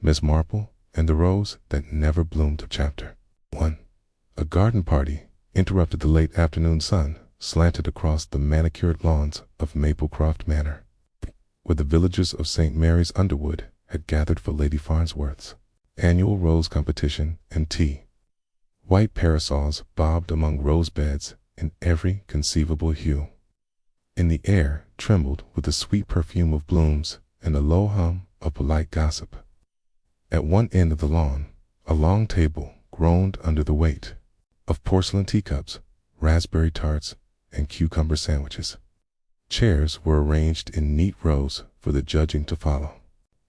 Miss Marple and the Rose That Never Bloomed. Chapter 1. A garden party interrupted the late afternoon sun slanted across the manicured lawns of Maplecroft Manor, where the villagers of St. Mary's Underwood had gathered for Lady Farnsworth's annual rose competition and tea. White parasols bobbed among rose beds in every conceivable hue, and the air trembled with the sweet perfume of blooms and a low hum of polite gossip. At one end of the lawn, a long table groaned under the weight of porcelain teacups, raspberry tarts, and cucumber sandwiches. Chairs were arranged in neat rows for the judging to follow.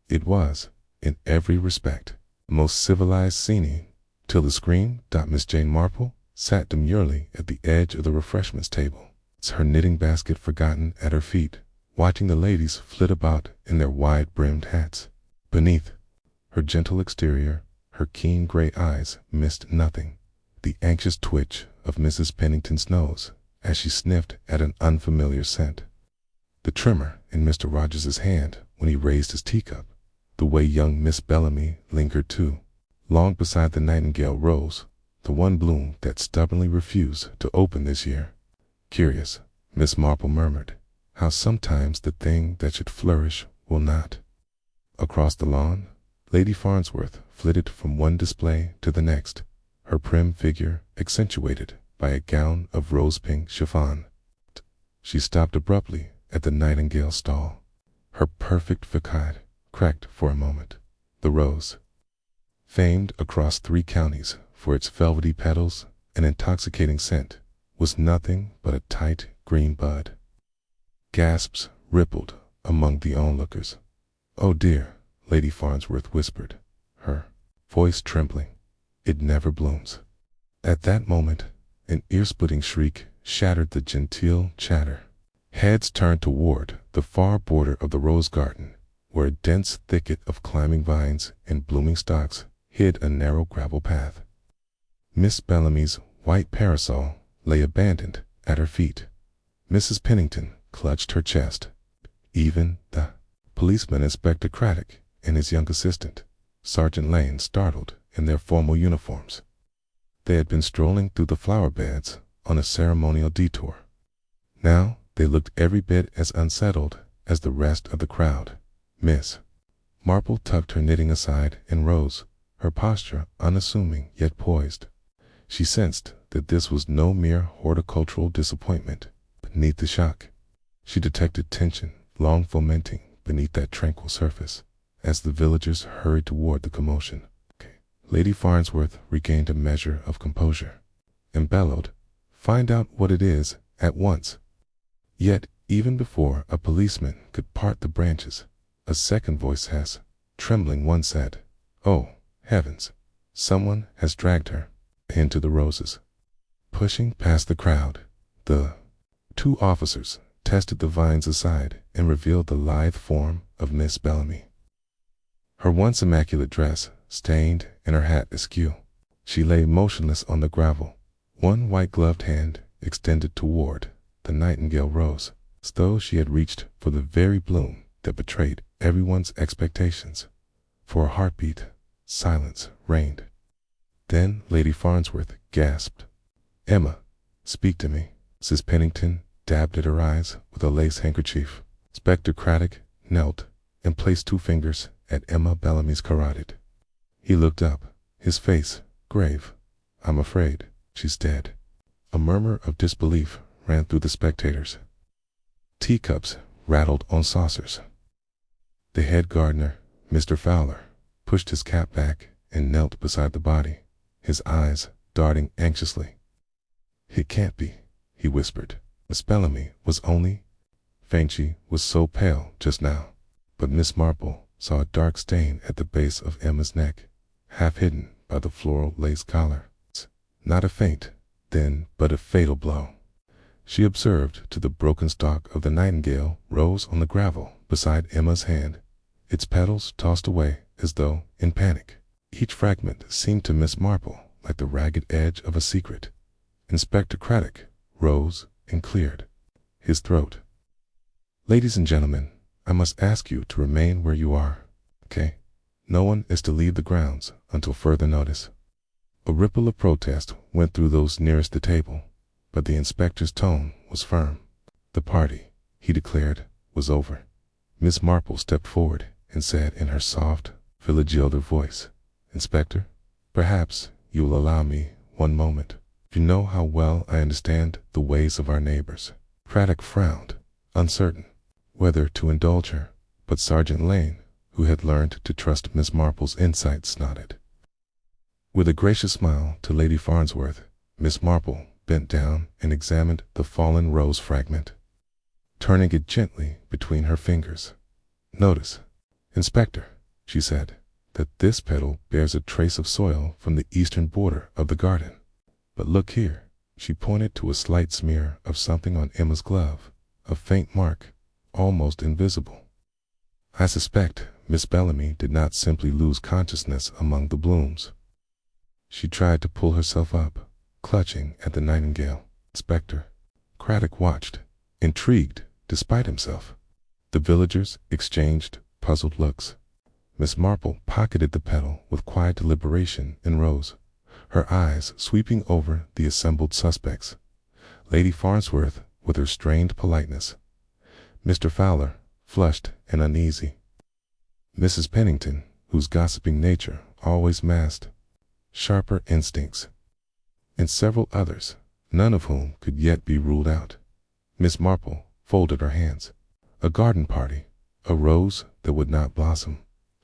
It was, in every respect, the most civilized scene till the screen. Miss Jane Marple sat demurely at the edge of the refreshments table, her knitting basket forgotten at her feet, watching the ladies flit about in their wide-brimmed hats. Beneath her gentle exterior, her keen gray eyes missed nothing: the anxious twitch of Mrs. Pennington's nose as she sniffed at an unfamiliar scent, the tremor in Mr. Rogers's hand when he raised his teacup, the way young Miss Bellamy lingered too long beside the nightingale rose, the one bloom that stubbornly refused to open this year. Curious, Miss Marple murmured, how sometimes the thing that should flourish will not. Across the lawn, Lady Farnsworth flitted from one display to the next, her prim figure accentuated by a gown of rose-pink chiffon. She stopped abruptly at the nightingale stall. Her perfect facade cracked for a moment. The rose, famed across 3 counties for its velvety petals and intoxicating scent, was nothing but a tight green bud. Gasps rippled among the onlookers. "Oh dear," Lady Farnsworth whispered, her voice trembling. "It never blooms." At that moment, an ear-splitting shriek shattered the genteel chatter. Heads turned toward the far border of the rose garden, where a dense thicket of climbing vines and blooming stalks hid a narrow gravel path. Miss Bellamy's white parasol lay abandoned at her feet. Mrs. Pennington clutched her chest. Even the policeman, Inspector Craddock, and his young assistant, Sergeant Lane, startled in their formal uniforms. They had been strolling through the flower beds on a ceremonial detour. Now they looked every bit as unsettled as the rest of the crowd. Miss Marple tucked her knitting aside and rose, her posture unassuming yet poised. She sensed that this was no mere horticultural disappointment. Beneath the shock, she detected tension long fomenting beneath that tranquil surface as the villagers hurried toward the commotion. Lady Farnsworth regained a measure of composure and bellowed, "Find out what it is at once." Yet even before a policeman could part the branches, a second voice has, trembling one said, "Oh, heavens, someone has dragged her into the roses." Pushing past the crowd, the 2 officers tested the vines aside and revealed the lithe form of Miss Bellamy. Her once immaculate dress stained and her hat askew, she lay motionless on the gravel, one white-gloved hand extended toward the nightingale rose, as though she had reached for the very bloom that betrayed everyone's expectations. For a heartbeat, silence reigned. Then Lady Farnsworth gasped, "Emma, speak to me." Mrs. Pennington dabbed at her eyes with a lace handkerchief. Inspector Craddock knelt and placed 2 fingers at Emma Bellamy's carotid. He looked up, his face grave. "I'm afraid she's dead." A murmur of disbelief ran through the spectators. Teacups rattled on saucers. The head gardener, Mr. Fowler, pushed his cap back and knelt beside the body, his eyes darting anxiously. "It can't be," he whispered. Miss Bellamy was only faint. She was so pale just now. But Miss Marple saw a dark stain at the base of Emma's neck, half hidden by the floral lace collar. Not a faint, then, but a fatal blow. She observed to the broken stalk of the nightingale rose on the gravel beside Emma's hand, its petals tossed away as though in panic. Each fragment seemed to Miss Marple like the ragged edge of a secret. Inspector Craddock rose and cleared his throat. "Ladies and gentlemen, I must ask you to remain where you are, okay? No one is to leave the grounds until further notice." A ripple of protest went through those nearest the table, but the inspector's tone was firm. "The party," he declared, "was over." Miss Marple stepped forward and said in her soft, fullaudiobook voice, "Inspector, perhaps you will allow me one moment. You know how well I understand the ways of our neighbors." Craddock frowned, uncertain whether to indulge her, but Sergeant Lane, who had learned to trust Miss Marple's insights, nodded. With a gracious smile to Lady Farnsworth, Miss Marple bent down and examined the fallen rose fragment, turning it gently between her fingers. "Notice, Inspector," she said, "that this petal bears a trace of soil from the eastern border of the garden. But look here." She pointed to a slight smear of something on Emma's glove, a faint mark, almost invisible. "I suspect Miss Bellamy did not simply lose consciousness among the blooms." She tried to pull herself up, clutching at the nightingale. Inspector Craddock watched, intrigued despite himself. The villagers exchanged puzzled looks. Miss Marple pocketed the petal with quiet deliberation and rose, her eyes sweeping over the assembled suspects. Lady Farnsworth with her strained politeness, Mr. Fowler, flushed and uneasy, Mrs. Pennington, whose gossiping nature always masked sharper instincts, and several others, none of whom could yet be ruled out. Miss Marple folded her hands. A garden party, a rose that would not blossom,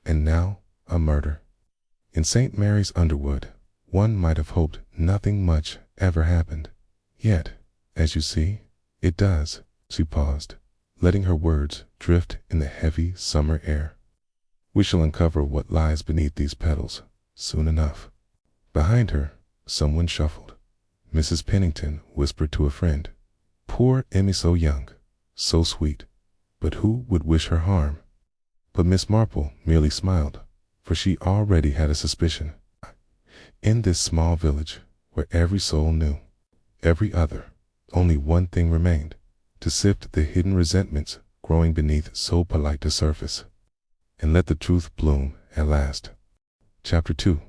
and now a murder. In St. Mary's Underwood, one might have hoped nothing much ever happened. Yet, as you see, it does. She paused, letting her words drift in the heavy summer air. "We shall uncover what lies beneath these petals soon enough." Behind her, someone shuffled. Mrs. Pennington whispered to a friend, "Poor Emmy, so young, so sweet, but who would wish her harm?" But Miss Marple merely smiled, for she already had a suspicion. In this small village, where every soul knew every other, only one thing remained: to sift the hidden resentments growing beneath so polite a surface, and let the truth bloom at last. Chapter 2.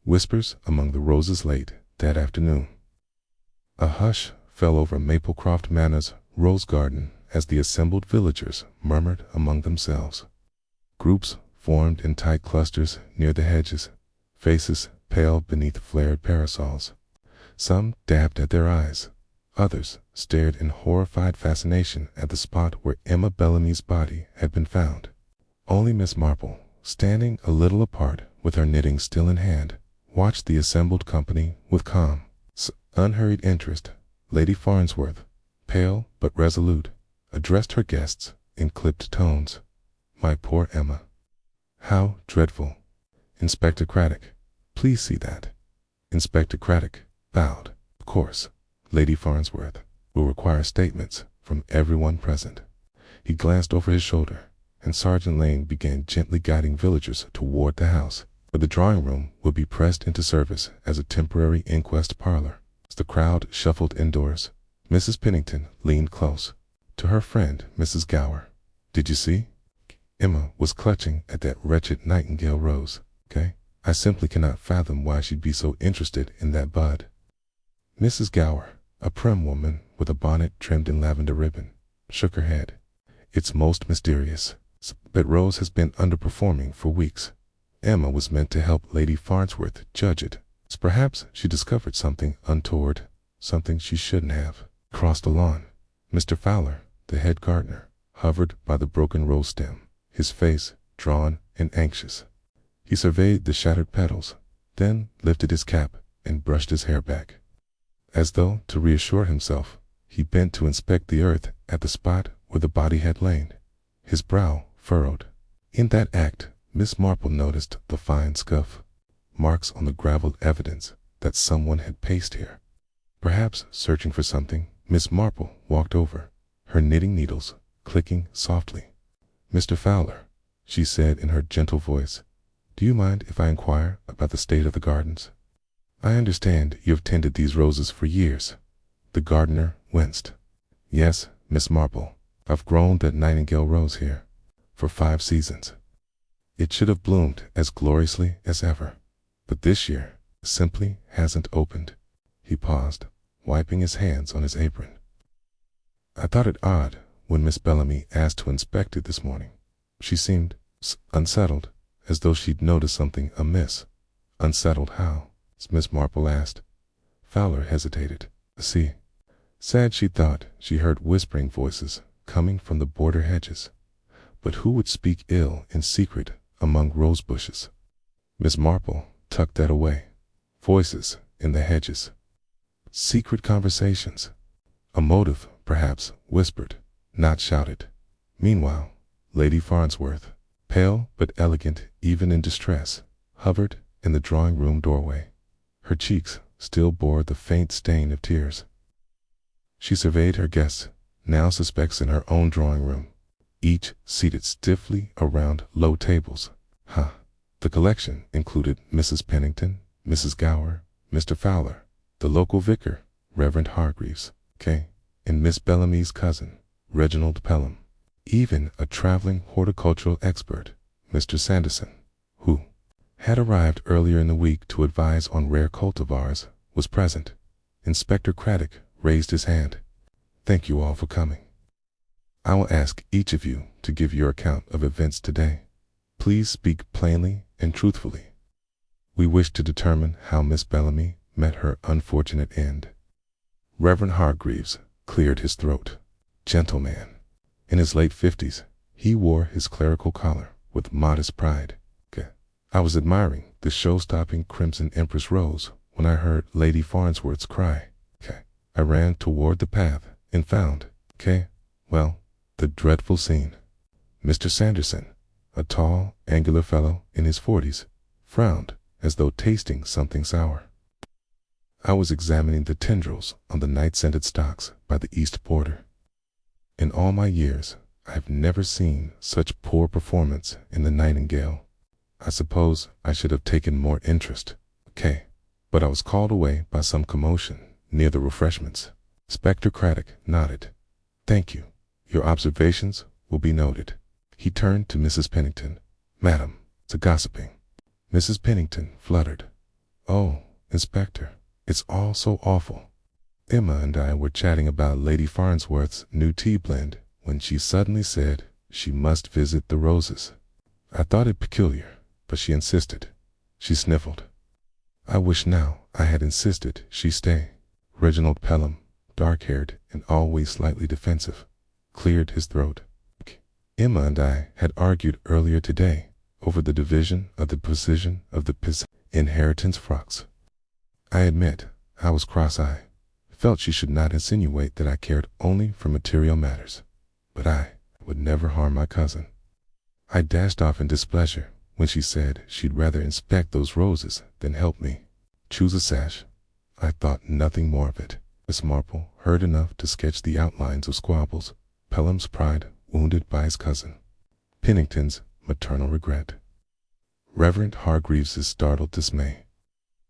Whispers among the roses late that afternoon. A hush fell over Maplecroft Manor's rose garden as the assembled villagers murmured among themselves. Groups formed in tight clusters near the hedges, faces pale beneath flared parasols. Some dabbed at their eyes, others stared in horrified fascination at the spot where Emma Bellamy's body had been found. Only Miss Marple, standing a little apart with her knitting still in hand, watched the assembled company with calm, unhurried interest. Lady Farnsworth, pale but resolute, addressed her guests in clipped tones. "My poor Emma. How dreadful. Inspector Craddock, please see that." Inspector Craddock bowed. "Of course, Lady Farnsworth, will require statements from everyone present." He glanced over his shoulder, and Sergeant Lane began gently guiding villagers toward the house, where the drawing room would be pressed into service as a temporary inquest parlor. As the crowd shuffled indoors, Mrs. Pennington leaned close to her friend, Mrs. Gower. "Did you see? Emma was clutching at that wretched nightingale rose, okay? I simply cannot fathom why she'd be so interested in that bud." Mrs. Gower, a prim woman with a bonnet trimmed in lavender ribbon, shook her head. "It's most mysterious. That rose has been underperforming for weeks. Emma was meant to help Lady Farnsworth judge it. Perhaps she discovered something untoward, something she shouldn't have." Across the lawn, Mr. Fowler, the head gardener, hovered by the broken rose stem, his face drawn and anxious. He surveyed the shattered petals, then lifted his cap and brushed his hair back. As though to reassure himself, he bent to inspect the earth at the spot where the body had lain, his brow furrowed. In that act, Miss Marple noticed the fine scuff, marks on the graveled evidence that someone had paced here. Perhaps searching for something, Miss Marple walked over, her knitting needles clicking softly. "Mr. Fowler," she said in her gentle voice, "do you mind if I inquire about the state of the gardens? I understand you have tended these roses for years." The gardener winced. "Yes, Miss Marple, I've grown that nightingale rose here for 5 seasons." It should have bloomed as gloriously as ever, but this year simply hasn't opened. He paused, wiping his hands on his apron. I thought it odd when Miss Bellamy asked to inspect it this morning. She seemed unsettled, as though she'd noticed something amiss. Unsettled how? Miss Marple asked. Fowler hesitated. See, sad she thought she heard whispering voices coming from the border hedges. But who would speak ill in secret among rose bushes? Miss Marple tucked that away. Voices in the hedges. Secret conversations. A motive, perhaps, whispered, not shouted. Meanwhile, Lady Farnsworth, pale but elegant even in distress, hovered in the drawing-room doorway. Her cheeks still bore the faint stain of tears. She surveyed her guests, now suspects in her own drawing-room, each seated stiffly around low tables. The collection included Mrs. Pennington, Mrs. Gower, Mr. Fowler, the local vicar, Reverend Hargreaves, and Miss Bellamy's cousin, Reginald Pelham. Even a traveling horticultural expert, Mr. Sanderson, who had arrived earlier in the week to advise on rare cultivars, was present. Inspector Craddock raised his hand. Thank you all for coming. I will ask each of you to give your account of events today. Please speak plainly and truthfully. We wish to determine how Miss Bellamy met her unfortunate end. Reverend Hargreaves cleared his throat. Gentleman. In his late 50s, he wore his clerical collar with modest pride. I was admiring the show-stopping Crimson Empress Rose when I heard Lady Farnsworth's cry. I ran toward the path and found, the dreadful scene. Mr. Sanderson, a tall, angular fellow in his 40s, frowned as though tasting something sour. I was examining the tendrils on the night-scented stalks by the east border. In all my years, I've never seen such poor performance in the nightingale. I suppose I should have taken more interest, but I was called away by some commotion near the refreshments. Inspector Craddock nodded. Thank you. Your observations will be noted. He turned to Mrs. Pennington. Madam, to gossiping. Mrs. Pennington fluttered. Oh, Inspector, it's all so awful. Emma and I were chatting about Lady Farnsworth's new tea blend when she suddenly said she must visit the roses. I thought it peculiar, but she insisted. She sniffled. I wish now I had insisted she stay. Reginald Pelham, dark-haired and always slightly defensive, cleared his throat. Emma and I had argued earlier today over the division of the position of the inheritance frocks. I admit I was cross-eyed, felt she should not insinuate that I cared only for material matters, but I would never harm my cousin. I dashed off in displeasure when she said she'd rather inspect those roses than help me choose a sash. I thought nothing more of it. Miss Marple heard enough to sketch the outlines of squabbles, Pelham's pride wounded by his cousin, Pennington's maternal regret, Reverend Hargreaves' startled dismay.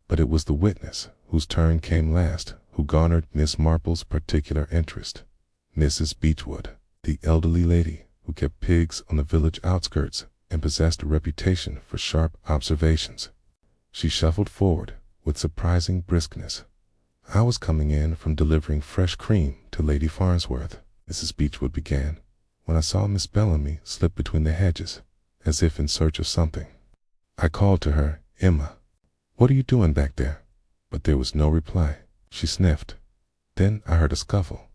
But it was the witness whose turn came last who garnered Miss Marple's particular interest. Mrs. Beechwood, the elderly lady who kept pigs on the village outskirts and possessed a reputation for sharp observations. She shuffled forward with surprising briskness. I was coming in from delivering fresh cream to Lady Farnsworth, Mrs. Beechwood began, when I saw Miss Bellamy slip between the hedges, as if in search of something. I called to her, Emma, what are you doing back there? But there was no reply. She sniffed. Then I heard a scuffle.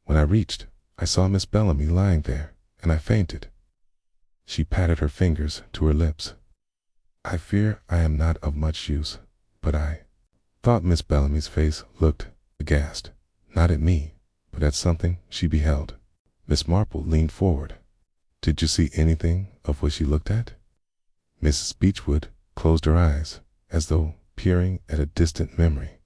When I reached, I saw Miss Bellamy lying there, and I fainted. She patted her fingers to her lips. I fear I am not of much use, but I thought Miss Bellamy's face looked aghast, not at me, but at something she beheld. Miss Marple leaned forward. Did you see anything of what she looked at? Mrs. Beechwood closed her eyes, as though peering at a distant memory.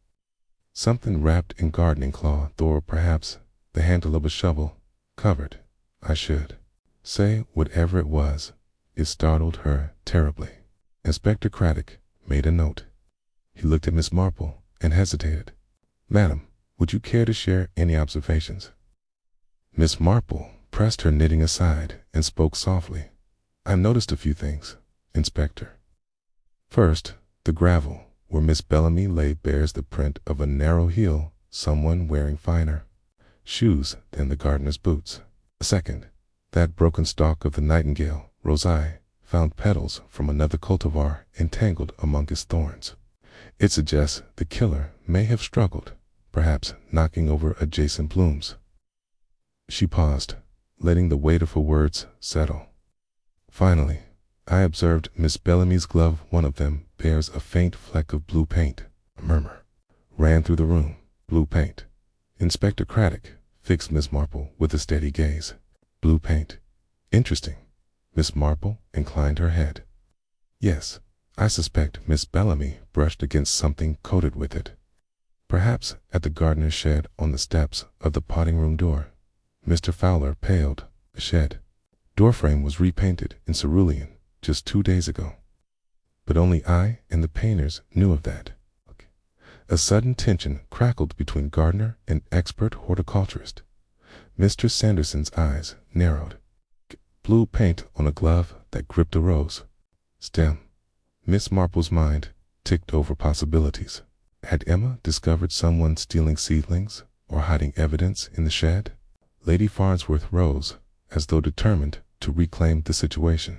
Something wrapped in gardening cloth, or perhaps the handle of a shovel, covered, I should say, whatever it was. It startled her terribly. Inspector Craddock made a note. He looked at Miss Marple and hesitated. Madam, would you care to share any observations? Miss Marple pressed her knitting aside and spoke softly. I noticed a few things, Inspector. First, the gravel where Miss Bellamy lay bears the print of a narrow heel, someone wearing finer shoes than the gardener's boots. Second, that broken stalk of the nightingale, Rosie, found petals from another cultivar entangled among its thorns. It suggests the killer may have struggled, perhaps knocking over adjacent blooms. She paused, letting the weight of her words settle. Finally, I observed Miss Bellamy's glove. One of them bears a faint fleck of blue paint. A murmur ran through the room. Blue paint. Inspector Craddock fixed Miss Marple with a steady gaze. Blue paint. Interesting. Miss Marple inclined her head. Yes, I suspect Miss Bellamy brushed against something coated with it. Perhaps at the gardener's shed on the steps of the potting room door. Mr. Fowler paled. The shed doorframe was repainted in cerulean just 2 days ago. But only I and the painters knew of that. A sudden tension crackled between gardener and expert horticulturist. Mr. Sanderson's eyes narrowed. Blue paint on a glove that gripped a rose stem. Miss Marple's mind ticked over possibilities. Had Emma discovered someone stealing seedlings or hiding evidence in the shed? Lady Farnsworth rose, as though determined to reclaim the situation.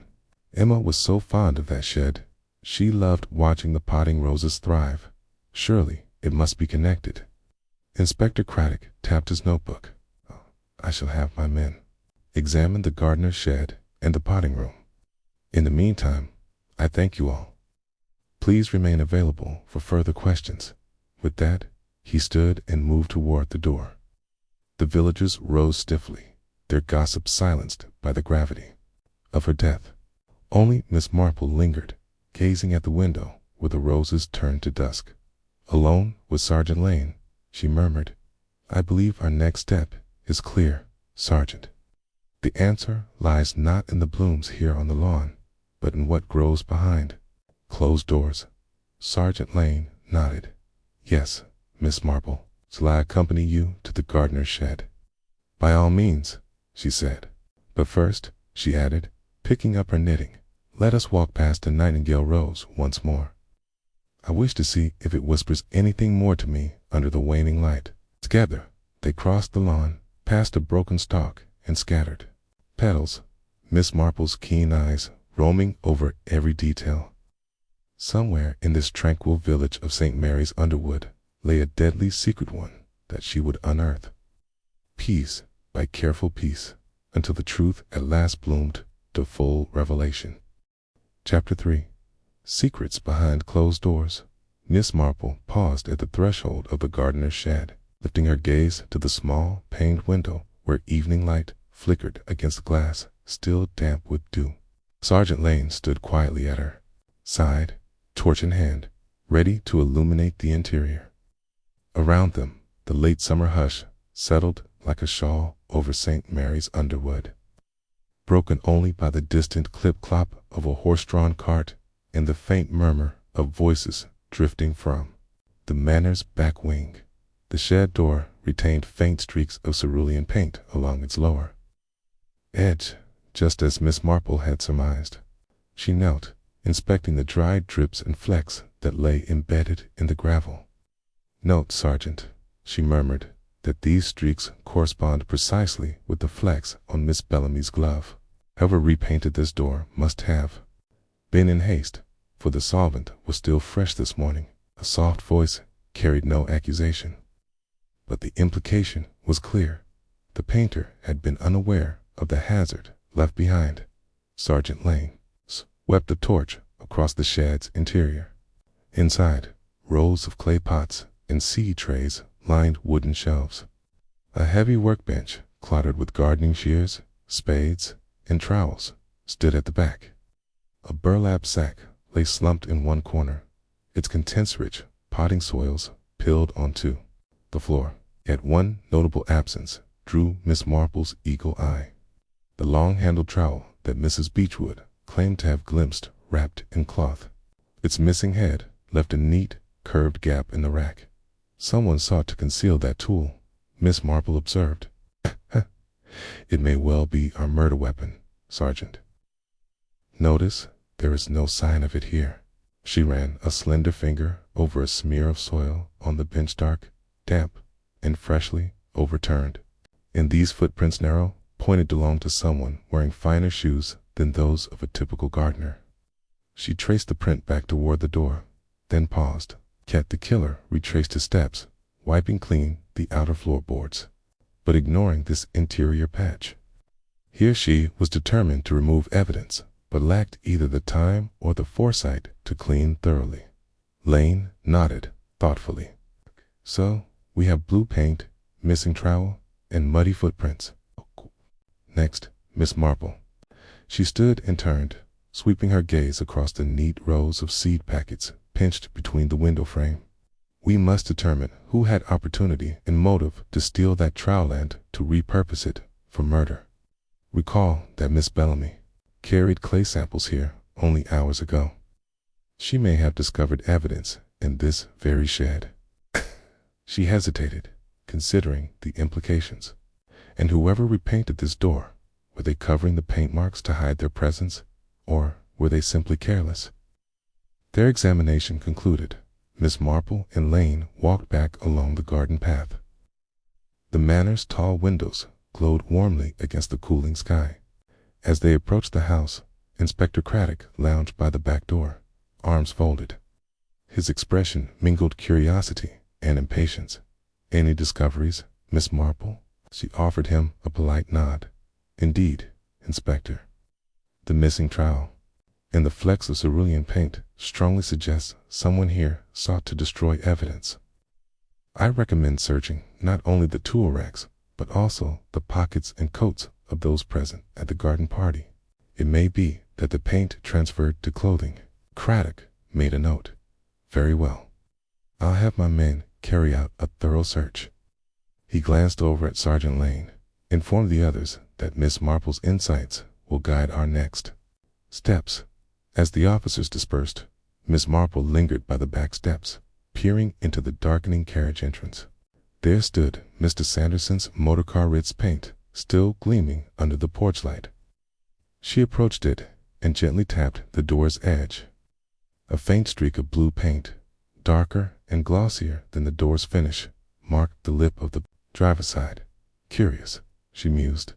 Emma was so fond of that shed. She loved watching the potting roses thrive. Surely it must be connected. Inspector Craddock tapped his notebook. I shall have my men examine the gardener's shed and the potting room. In the meantime, I thank you all. Please remain available for further questions. With that, he stood and moved toward the door. The villagers rose stiffly, their gossip silenced by the gravity of her death. Only Miss Marple lingered, gazing at the window where the roses turned to dusk. Alone with Sergeant Lane, she murmured, I believe our next step is clear, Sergeant. The answer lies not in the blooms here on the lawn, but in what grows behind closed doors. Sergeant Lane nodded. Yes, Miss Marple. Shall I accompany you to the gardener's shed? By all means, she said. But first, she added, picking up her knitting, let us walk past the nightingale rose once more. I wish to see if it whispers anything more to me under the waning light. Together, they crossed the lawn, past a broken stalk, and scattered petals, Miss Marple's keen eyes roaming over every detail. Somewhere in this tranquil village of St. Mary's Underwood lay a deadly secret one that she would unearth, piece by careful piece, until the truth at last bloomed to full revelation. Chapter 3. Secrets Behind Closed Doors. Miss Marple paused at the threshold of the gardener's shed, lifting her gaze to the small paned window where evening light flickered against glass still damp with dew. Sergeant Lane stood quietly at her side, torch in hand, ready to illuminate the interior. Around them, the late summer hush settled like a shawl over St. Mary's Underwood, broken only by the distant clip-clop of a horse-drawn cart and the faint murmur of voices drifting from the manor's back wing. The shed door retained faint streaks of cerulean paint along its lower edge, just as Miss Marple had surmised. She knelt, inspecting the dried drips and flecks that lay embedded in the gravel. Note, Sergeant, she murmured, that these streaks correspond precisely with the flecks on Miss Bellamy's glove. Whoever repainted this door must have been in haste, for the solvent was still fresh this morning. A soft voice carried no accusation, but the implication was clear. The painter had been unaware of the hazard left behind. Sergeant Lane swept the torch across the shed's interior. Inside, rows of clay pots and seed trays lined wooden shelves. A heavy workbench, cluttered with gardening shears, spades, and trowels, stood at the back. A burlap sack lay slumped in one corner, its contents-rich potting soils pilled onto the floor. Yet one notable absence drew Miss Marple's eagle eye. The long-handled trowel that Mrs. Beechwood claimed to have glimpsed wrapped in cloth. Its missing head left a neat, curved gap in the rack. Someone sought to conceal that tool, Miss Marple observed. It may well be our murder weapon, Sergeant. Notice there is no sign of it here. She ran a slender finger over a smear of soil on the bench, dark, damp, and freshly overturned. And these footprints, narrow, pointed to belong to someone wearing finer shoes than those of a typical gardener. She traced the print back toward the door, then paused. Yet the killer retraced his steps, wiping clean the outer floorboards, but ignoring this interior patch. Here she was determined to remove evidence, but lacked either the time or the foresight to clean thoroughly. Lane nodded thoughtfully. So, we have blue paint, missing trowel, and muddy footprints. Next, Miss Marple. She stood and turned, sweeping her gaze across the neat rows of seed packets pinched between the window frame. We must determine who had opportunity and motive to steal that trowel and to repurpose it for murder. Recall that Miss Bellamy carried clay samples here only hours ago. She may have discovered evidence in this very shed. She hesitated, considering the implications. And whoever repainted this door, were they covering the paint marks to hide their presence, or were they simply careless? Their examination concluded, Miss Marple and Lane walked back along the garden path. The manor's tall windows glowed warmly against the cooling sky. As they approached the house, Inspector Craddock lounged by the back door, arms folded. His expression mingled curiosity and impatience. Any discoveries, Miss Marple? She offered him a polite nod. Indeed, Inspector. The missing trowel and the flecks of cerulean paint strongly suggests someone here sought to destroy evidence. I recommend searching not only the tool racks, but also the pockets and coats of those present at the garden party. It may be that the paint transferred to clothing. Craddock made a note. Very well. I'll have my men carry out a thorough search. He glanced over at Sergeant Lane, informed the others that Miss Marple's insights will guide our next steps. As the officers dispersed, Miss Marple lingered by the back steps, peering into the darkening carriage entrance. There stood Mr. Sanderson's motorcar Ritz paint, still gleaming under the porch light. She approached it and gently tapped the door's edge. A faint streak of blue paint, darker and glossier than the door's finish, marked the lip of the driver's side. Curious, she mused.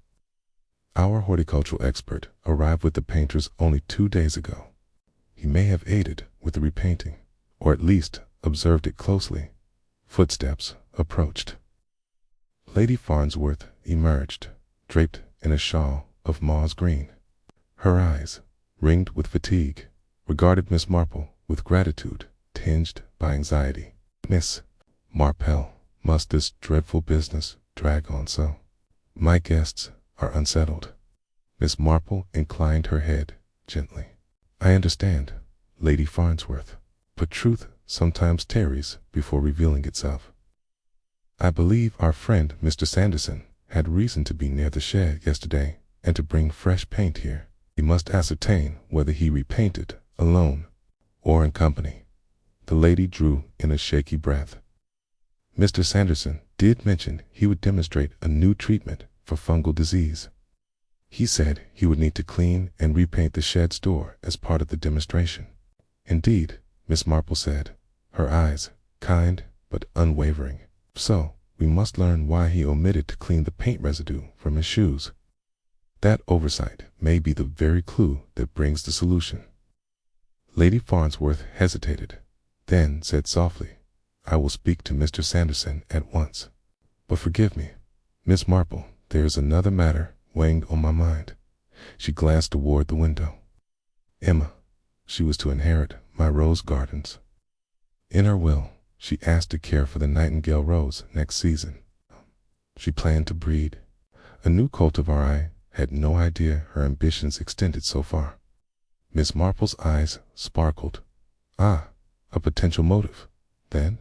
Our horticultural expert arrived with the painters only 2 days ago. He may have aided with the repainting, or at least observed it closely. Footsteps approached. Lady Farnsworth emerged, draped in a shawl of moss green. Her eyes, ringed with fatigue, regarded Miss Marple with gratitude tinged by anxiety. Miss Marple, must this dreadful business drag on so? My guests are unsettled. Miss Marple inclined her head gently. I understand, Lady Farnsworth, but truth sometimes tarries before revealing itself. I believe our friend Mr. Sanderson had reason to be near the shed yesterday and to bring fresh paint here. We must ascertain whether he repainted alone or in company. The lady drew in a shaky breath. Mr. Sanderson did mention he would demonstrate a new treatment for fungal disease. He said he would need to clean and repaint the shed's door as part of the demonstration. Indeed, Miss Marple said, her eyes kind but unwavering. So, we must learn why he omitted to clean the paint residue from his shoes. That oversight may be the very clue that brings the solution. Lady Farnsworth hesitated, then said softly, I will speak to Mr. Sanderson at once. But forgive me, Miss Marple, there is another matter weighing on my mind. She glanced toward the window. Emma, she was to inherit my rose gardens. In her will, she asked to care for the nightingale rose next season. She planned to breed a new cultivar. I had no idea her ambitions extended so far. Miss Marple's eyes sparkled. Ah, a potential motive, then?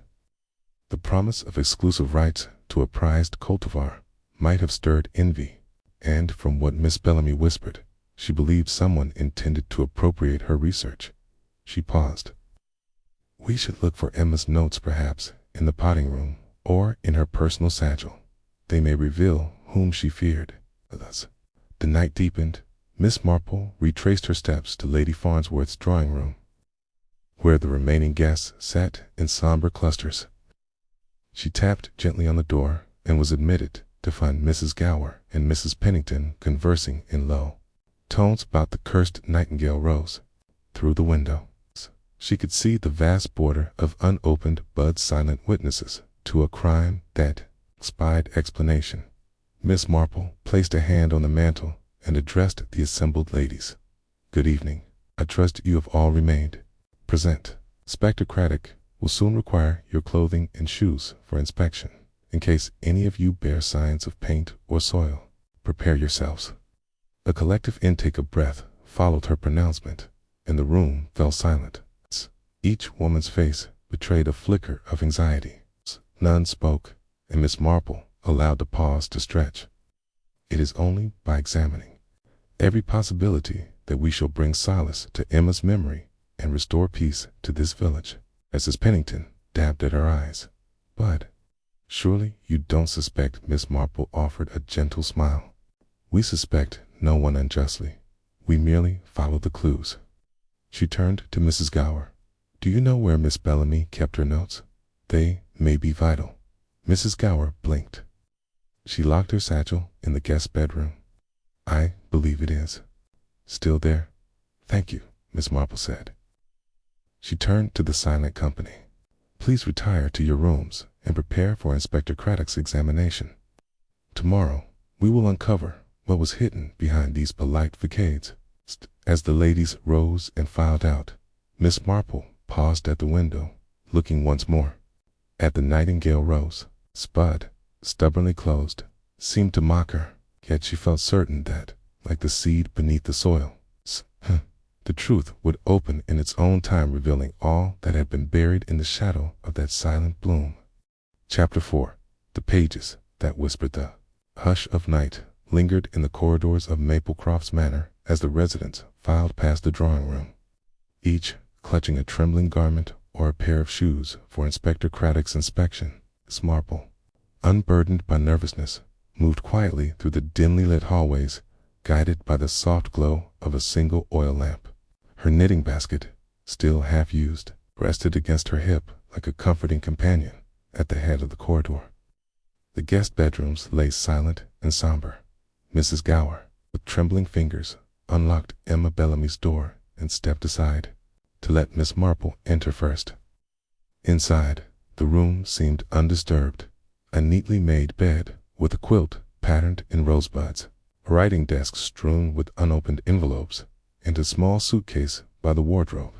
The promise of exclusive rights to a prized cultivar might have stirred envy, and from what Miss Bellamy whispered, she believed someone intended to appropriate her research. She paused. We should look for Emma's notes perhaps in the potting room or in her personal satchel. They may reveal whom she feared. Thus, the night deepened, Miss Marple retraced her steps to Lady Farnsworth's drawing room, where the remaining guests sat in somber clusters. She tapped gently on the door and was admitted to find Mrs. Gower and Mrs. Pennington conversing in low tones about the cursed nightingale rose. Through the window, she could see the vast border of unopened but silent witnesses to a crime that spied explanation. Miss Marple placed a hand on the mantel and addressed the assembled ladies. "Good evening. I trust you have all remained present. Inspector Craddock will soon require your clothing and shoes for inspection. In case any of you bear signs of paint or soil, prepare yourselves." A collective intake of breath followed her pronouncement, and the room fell silent. Each woman's face betrayed a flicker of anxiety. None spoke, and Miss Marple allowed the pause to stretch. "It is only by examining every possibility that we shall bring solace to Emma's memory and restore peace to this village." Mrs. Pennington dabbed at her eyes. "But surely you don't suspect," Miss Marple offered a gentle smile. "We suspect no one unjustly. We merely follow the clues." She turned to Mrs. Gower. "Do you know where Miss Bellamy kept her notes? They may be vital." Mrs. Gower blinked. "She locked her satchel in the guest bedroom." "I believe it is still there." "Thank you," Miss Marple said. She turned to the silent company. "Please retire to your rooms and prepare for Inspector Craddock's examination. Tomorrow we will uncover what was hidden behind these polite facades." As the ladies rose and filed out, Miss Marple paused at the window, looking once more at the nightingale rose. Spud, stubbornly closed, seemed to mock her, yet she felt certain that, like the seed beneath the soil, the truth would open in its own time, revealing all that had been buried in the shadow of that silent bloom. Chapter 4. The Pages That Whispered. The hush of night lingered in the corridors of Maplecroft's manor as the residents filed past the drawing room, each clutching a trembling garment or a pair of shoes for Inspector Craddock's inspection. Miss Marple, unburdened by nervousness, moved quietly through the dimly lit hallways, guided by the soft glow of a single oil lamp. Her knitting basket, still half used, rested against her hip like a comforting companion at the head of the corridor. The guest bedrooms lay silent and somber. Mrs. Gower, with trembling fingers, unlocked Emma Bellamy's door and stepped aside to let Miss Marple enter first. Inside, the room seemed undisturbed. A neatly made bed with a quilt patterned in rosebuds, a writing desk strewn with unopened envelopes, and a small suitcase by the wardrobe.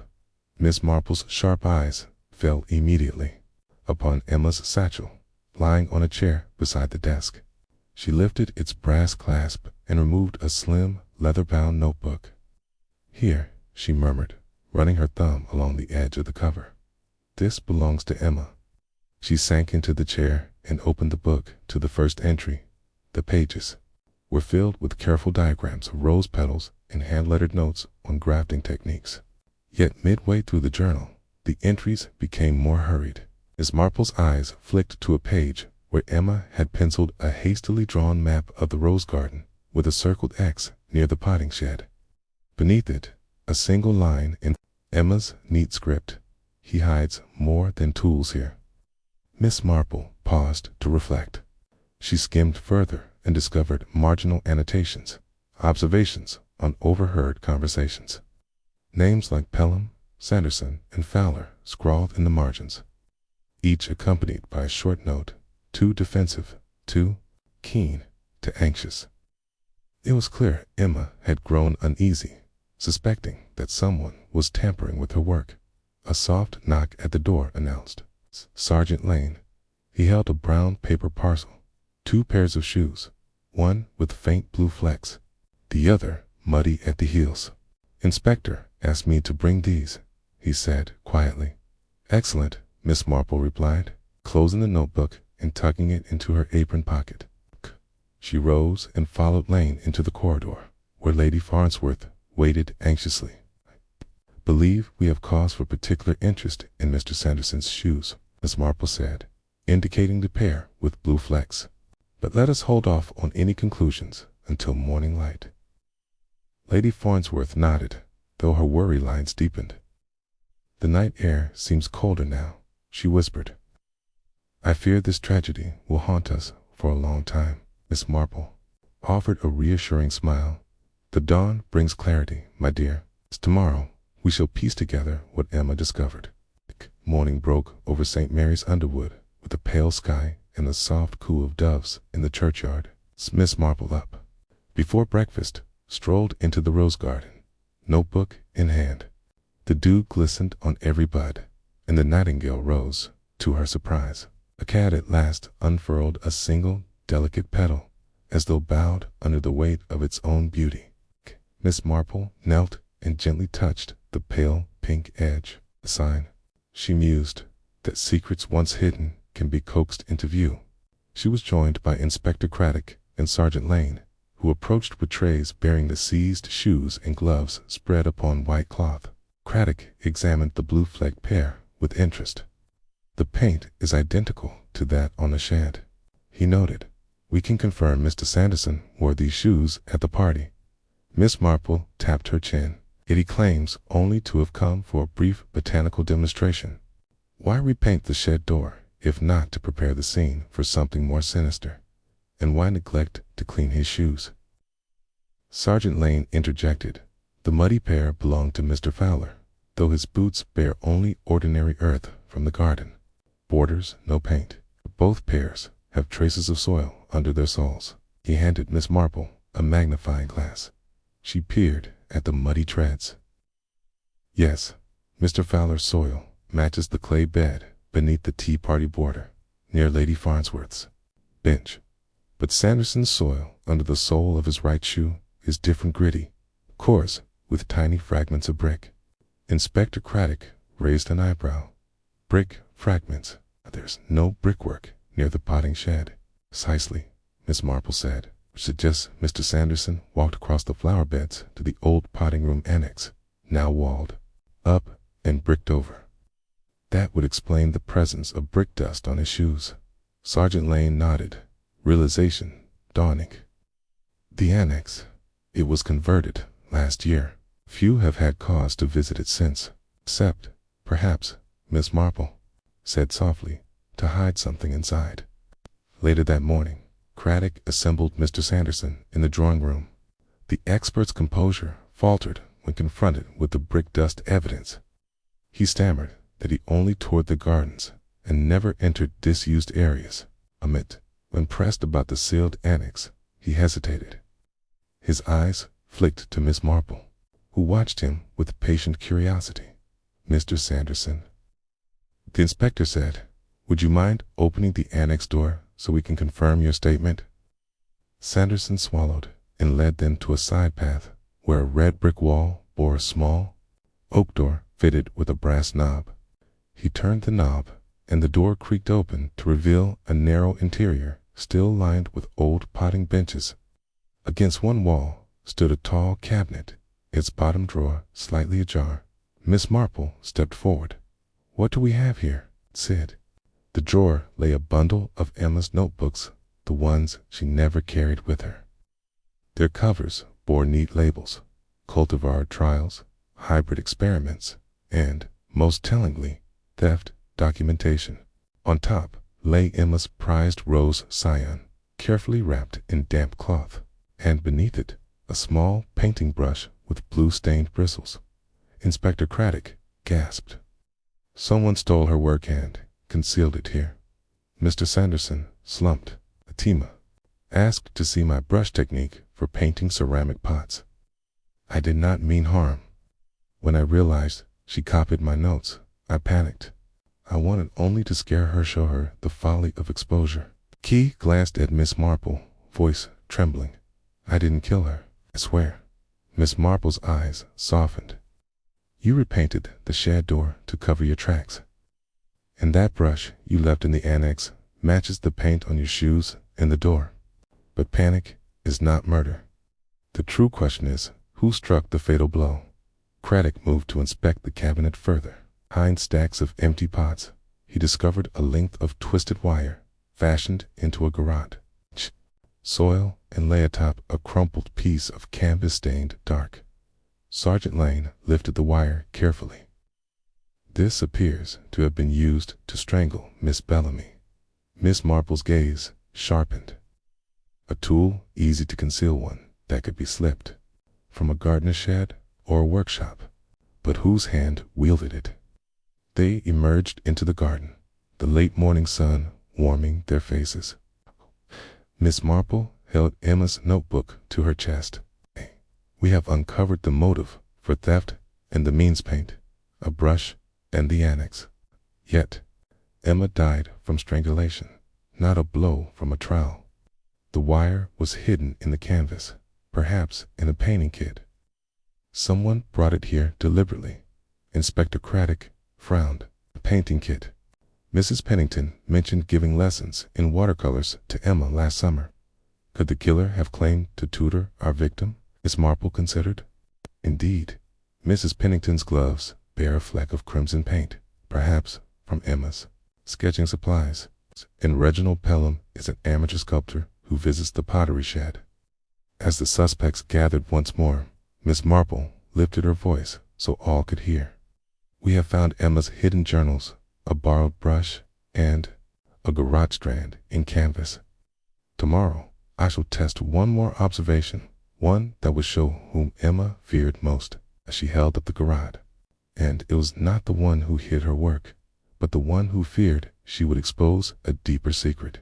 Miss Marple's sharp eyes fell immediately upon Emma's satchel, lying on a chair beside the desk. She lifted its brass clasp and removed a slim, leather-bound notebook. "Here," she murmured, running her thumb along the edge of the cover. "This belongs to Emma." She sank into the chair and opened the book to the first entry. The pages were filled with careful diagrams of rose petals and hand-lettered notes on grafting techniques. Yet midway through the journal, the entries became more hurried. Miss Marple's eyes flicked to a page where Emma had penciled a hastily drawn map of the rose garden with a circled X near the potting shed. Beneath it, a single line in Emma's neat script: "He hides more than tools here." Miss Marple paused to reflect. She skimmed further and discovered marginal annotations, observations on overheard conversations. Names like Pelham, Sanderson, and Fowler scrawled in the margins, each accompanied by a short note, too defensive, too keen, too anxious. It was clear Emma had grown uneasy, suspecting that someone was tampering with her work. A soft knock at the door announced Sergeant Lane. He held a brown paper parcel, 2 pairs of shoes, one with faint blue flecks, the other muddy at the heels. "Inspector asked me to bring these," he said quietly. "Excellent," Miss Marple replied, closing the notebook and tucking it into her apron pocket. She rose and followed Lane into the corridor, where Lady Farnsworth waited anxiously. "Believe we have cause for particular interest in Mr. Sanderson's shoes," Miss Marple said, indicating the pair with blue flecks. "But let us hold off on any conclusions until morning light." Lady Farnsworth nodded, though her worry lines deepened. The night air seems colder now, she whispered. I fear this tragedy will haunt us for a long time. Miss Marple offered a reassuring smile. The dawn brings clarity, my dear. Tomorrow we shall piece together what Emma discovered. Morning broke over St. Mary's Underwood, with a pale sky and the soft coo of doves in the churchyard. Miss Marple, up before breakfast, strolled into the rose garden, notebook in hand. The dew glistened on every bud, and the nightingale rose to her surprise. A cat at last unfurled a single delicate petal, as though bowed under the weight of its own beauty. Miss Marple knelt and gently touched the pale pink edge. A sign, she mused, that secrets once hidden can be coaxed into view. She was joined by Inspector Craddock and Sergeant Lane, who approached with trays bearing the seized shoes and gloves spread upon white cloth. Craddock examined the blue-flecked pair with interest. The paint is identical to that on the shed, he noted. We can confirm Mr. Sanderson wore these shoes at the party. Miss Marple tapped her chin. Yet he claims only to have come for a brief botanical demonstration. Why repaint the shed door, if not to prepare the scene for something more sinister? And why neglect to clean his shoes? Sergeant Lane interjected. The muddy pair belonged to Mr. Fowler, though his boots bear only ordinary earth from the garden. Borders, no paint. Both pairs have traces of soil under their soles. He handed Miss Marple a magnifying glass. She peered at the muddy treads. Yes, Mr. Fowler's soil matches the clay bed beneath the tea party border, near Lady Farnsworth's bench. But Sanderson's soil under the sole of his right shoe is different, gritty, coarse, with tiny fragments of brick. Inspector Craddock raised an eyebrow. Brick fragments. There's no brickwork near the potting shed. Precisely, Miss Marple said, which suggests Mr. Sanderson walked across the flower beds to the old potting room annex, now walled up and bricked over. That would explain the presence of brick dust on his shoes. Sergeant Lane nodded, realization dawning. The annex. It was converted last year. Few have had cause to visit it since, except, perhaps, Miss Marple said softly, to hide something inside. Later that morning, Craddock assembled Mr. Sanderson in the drawing room. The expert's composure faltered when confronted with the brick dust evidence. He stammered that he only toured the gardens and never entered disused areas. When pressed about the sealed annex, he hesitated. His eyes flicked to Miss Marple, who watched him with patient curiosity. Mr. Sanderson, the inspector said, would you mind opening the annex door so we can confirm your statement? Sanderson swallowed and led them to a side path where a red brick wall bore a small oak door fitted with a brass knob. He turned the knob, and the door creaked open to reveal a narrow interior still lined with old potting benches. Against one wall stood a tall cabinet, its bottom drawer slightly ajar. Miss Marple stepped forward. What do we have here? Said. The drawer lay a bundle of Emma's notebooks, the ones she never carried with her. Their covers bore neat labels: cultivar trials, hybrid experiments, and, most tellingly, theft documentation. On top lay Emma's prized rose scion, carefully wrapped in damp cloth, and beneath it a small painting brush with blue-stained bristles. Inspector Craddock gasped. Someone stole her work and concealed it here. Mr. Sanderson slumped. Fatima asked to see my brush technique for painting ceramic pots. I did not mean harm. When I realized she copied my notes, I panicked. I wanted only to scare her, show her the folly of exposure. Key glanced at Miss Marple, voice trembling. I didn't kill her, I swear. Miss Marple's eyes softened. You repainted the shed door to cover your tracks. And that brush you left in the annex matches the paint on your shoes and the door. But panic is not murder. The true question is, who struck the fatal blow? Craddock moved to inspect the cabinet further. Behind stacks of empty pots, he discovered a length of twisted wire fashioned into a garrote. Soil and lay atop a crumpled piece of canvas stained dark. Sergeant Lane lifted the wire carefully. This appears to have been used to strangle Miss Bellamy. Miss Marple's gaze sharpened. A tool easy to conceal, one that could be slipped from a gardener's shed or a workshop. But whose hand wielded it? They emerged into the garden, the late morning sun warming their faces. Miss Marple held Emma's notebook to her chest. We have uncovered the motive for theft and the means paint, a brush, and the annex. Yet, Emma died from strangulation, not a blow from a trowel. The wire was hidden in the canvas, perhaps in a painting kit. Someone brought it here deliberately. Inspector Craddock frowned. A painting kit. Mrs. Pennington mentioned giving lessons in watercolors to Emma last summer. Could the killer have claimed to tutor our victim? Miss Marple considered. Indeed, Mrs. Pennington's gloves bear a fleck of crimson paint, perhaps from Emma's sketching supplies. And Reginald Pelham is an amateur sculptor who visits the pottery shed. As the suspects gathered once more, Miss Marple lifted her voice so all could hear. We have found Emma's hidden journals, a borrowed brush, and a garrote strand in canvas. Tomorrow, I shall test one more observation, one that will show whom Emma feared most, as she held up the garrote. And it was not the one who hid her work, but the one who feared she would expose a deeper secret.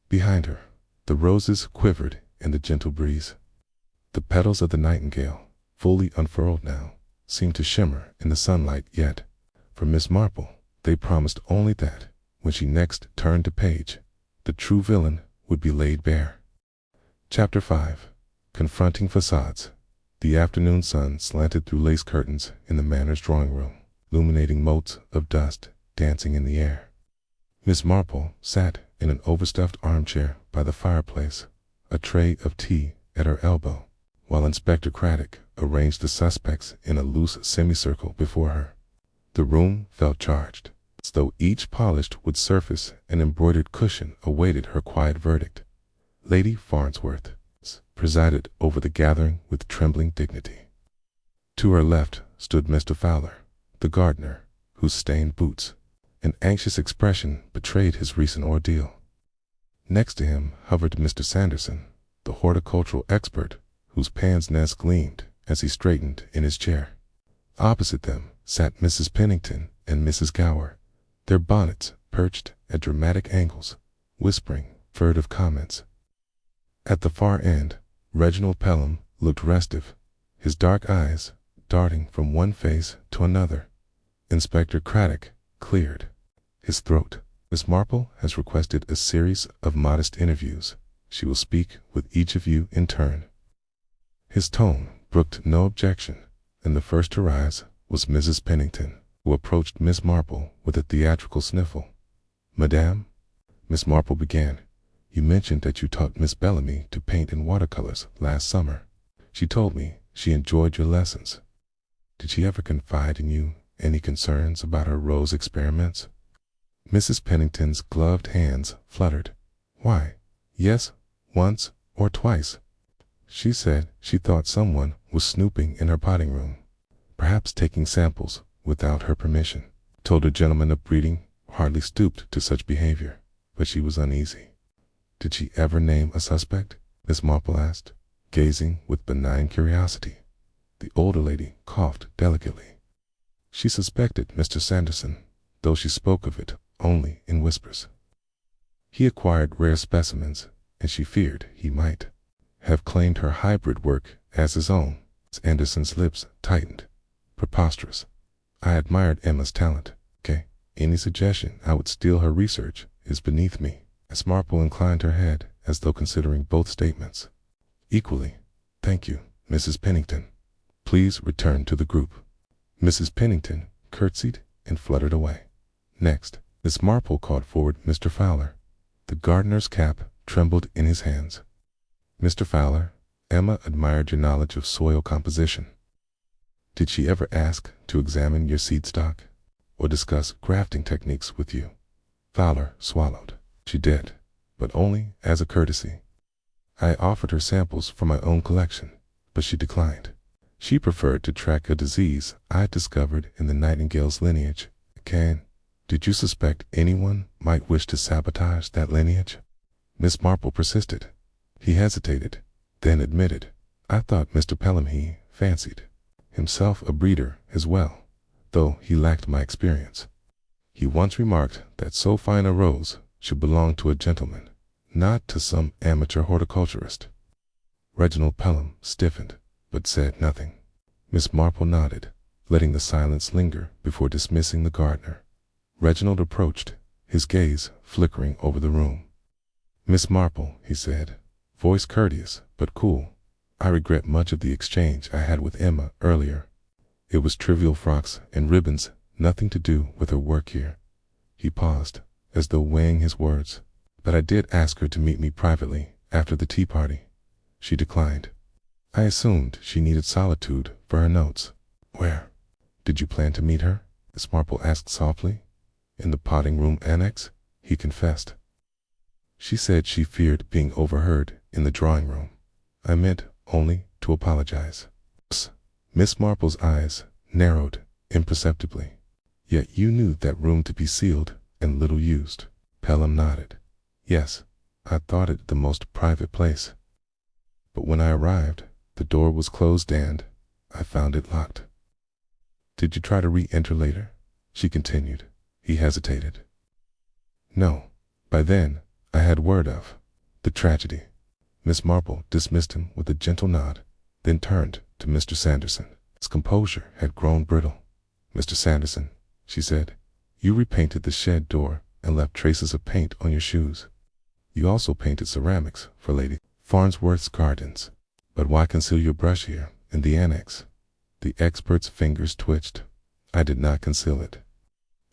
Behind her, the roses quivered in the gentle breeze. The petals of the nightingale, fully unfurled now, seemed to shimmer in the sunlight, yet, for Miss Marple, they promised only that, when she next turned the page, the true villain would be laid bare. Chapter 5. Confronting Facades. The afternoon sun slanted through lace curtains in the manor's drawing room, illuminating motes of dust dancing in the air. Miss Marple sat in an overstuffed armchair by the fireplace, a tray of tea at her elbow, while Inspector Craddock arranged the suspects in a loose semicircle before her. The room felt charged, as though each polished wood surface and embroidered cushion awaited her quiet verdict. Lady Farnsworth presided over the gathering with trembling dignity. To her left stood Mr. Fowler, the gardener, whose stained boots and anxious expression betrayed his recent ordeal. Next to him hovered Mr. Sanderson, the horticultural expert, whose pince nez gleamed as he straightened in his chair. Opposite them sat Mrs. Pennington and Mrs. Gower, their bonnets perched at dramatic angles, whispering furtive comments. At the far end, Reginald Pelham looked restive, his dark eyes darting from one face to another. Inspector Craddock cleared his throat. Miss Marple has requested a series of modest interviews. She will speak with each of you in turn. His tone brooked no objection, and the first to rise was Mrs. Pennington, who approached Miss Marple with a theatrical sniffle. Madame, Miss Marple began, you mentioned that you taught Miss Bellamy to paint in watercolors last summer. She told me she enjoyed your lessons. Did she ever confide in you any concerns about her rose experiments? Mrs. Pennington's gloved hands fluttered. Why, yes, once or twice. She said she thought someone was snooping in her potting room, perhaps taking samples without her permission. Told a gentleman of breeding hardly stooped to such behavior, but she was uneasy. Did she ever name a suspect? Miss Marple asked, gazing with benign curiosity. The older lady coughed delicately. She suspected Mr. Sanderson, though she spoke of it only in whispers. He acquired rare specimens, and she feared he might have claimed her hybrid work as his own. Anderson's lips tightened. Preposterous. I admired Emma's talent. Any suggestion I would steal her research is beneath me. Miss Marple inclined her head as though considering both statements. Equally. Thank you, Mrs. Pennington. Please return to the group. Mrs. Pennington curtsied and fluttered away. Next, Miss Marple called forward Mr. Fowler. The gardener's cap trembled in his hands. Mr. Fowler, Emma admired your knowledge of soil composition. Did she ever ask to examine your seed stock or discuss grafting techniques with you? Fowler swallowed. She did, but only as a courtesy. I offered her samples from my own collection, but she declined. She preferred to track a disease I had discovered in the nightingale's lineage. Did you suspect anyone might wish to sabotage that lineage? Miss Marple persisted. He hesitated, then admitted, I thought Mr. Pelham fancied himself a breeder as well, though he lacked my experience. He once remarked that so fine a rose should belong to a gentleman, not to some amateur horticulturist. Reginald Pelham stiffened, but said nothing. Miss Marple nodded, letting the silence linger before dismissing the gardener. Reginald approached, his gaze flickering over the room. Miss Marple, he said, voice courteous but cool, I regret much of the exchange I had with Emma earlier. It was trivial frocks and ribbons, nothing to do with her work here. He paused, as though weighing his words. But I did ask her to meet me privately after the tea party. She declined. I assumed she needed solitude for her notes. Where did you plan to meet her? Miss Marple asked softly. In the potting room annex, he confessed. She said she feared being overheard in the drawing room. I meant only to apologize. Miss Marple's eyes narrowed imperceptibly. Yet you knew that room to be sealed and little used. Pelham nodded. Yes, I thought it the most private place. But when I arrived, the door was closed and I found it locked. Did you try to re-enter later? She continued. He hesitated. No, by then I had word of the tragedy. Miss Marple dismissed him with a gentle nod, then turned to Mr. Sanderson. His composure had grown brittle. Mr. Sanderson, she said, you repainted the shed door and left traces of paint on your shoes. You also painted ceramics for Lady Farnsworth's gardens. But why conceal your brush here in the annex? The expert's fingers twitched. I did not conceal it.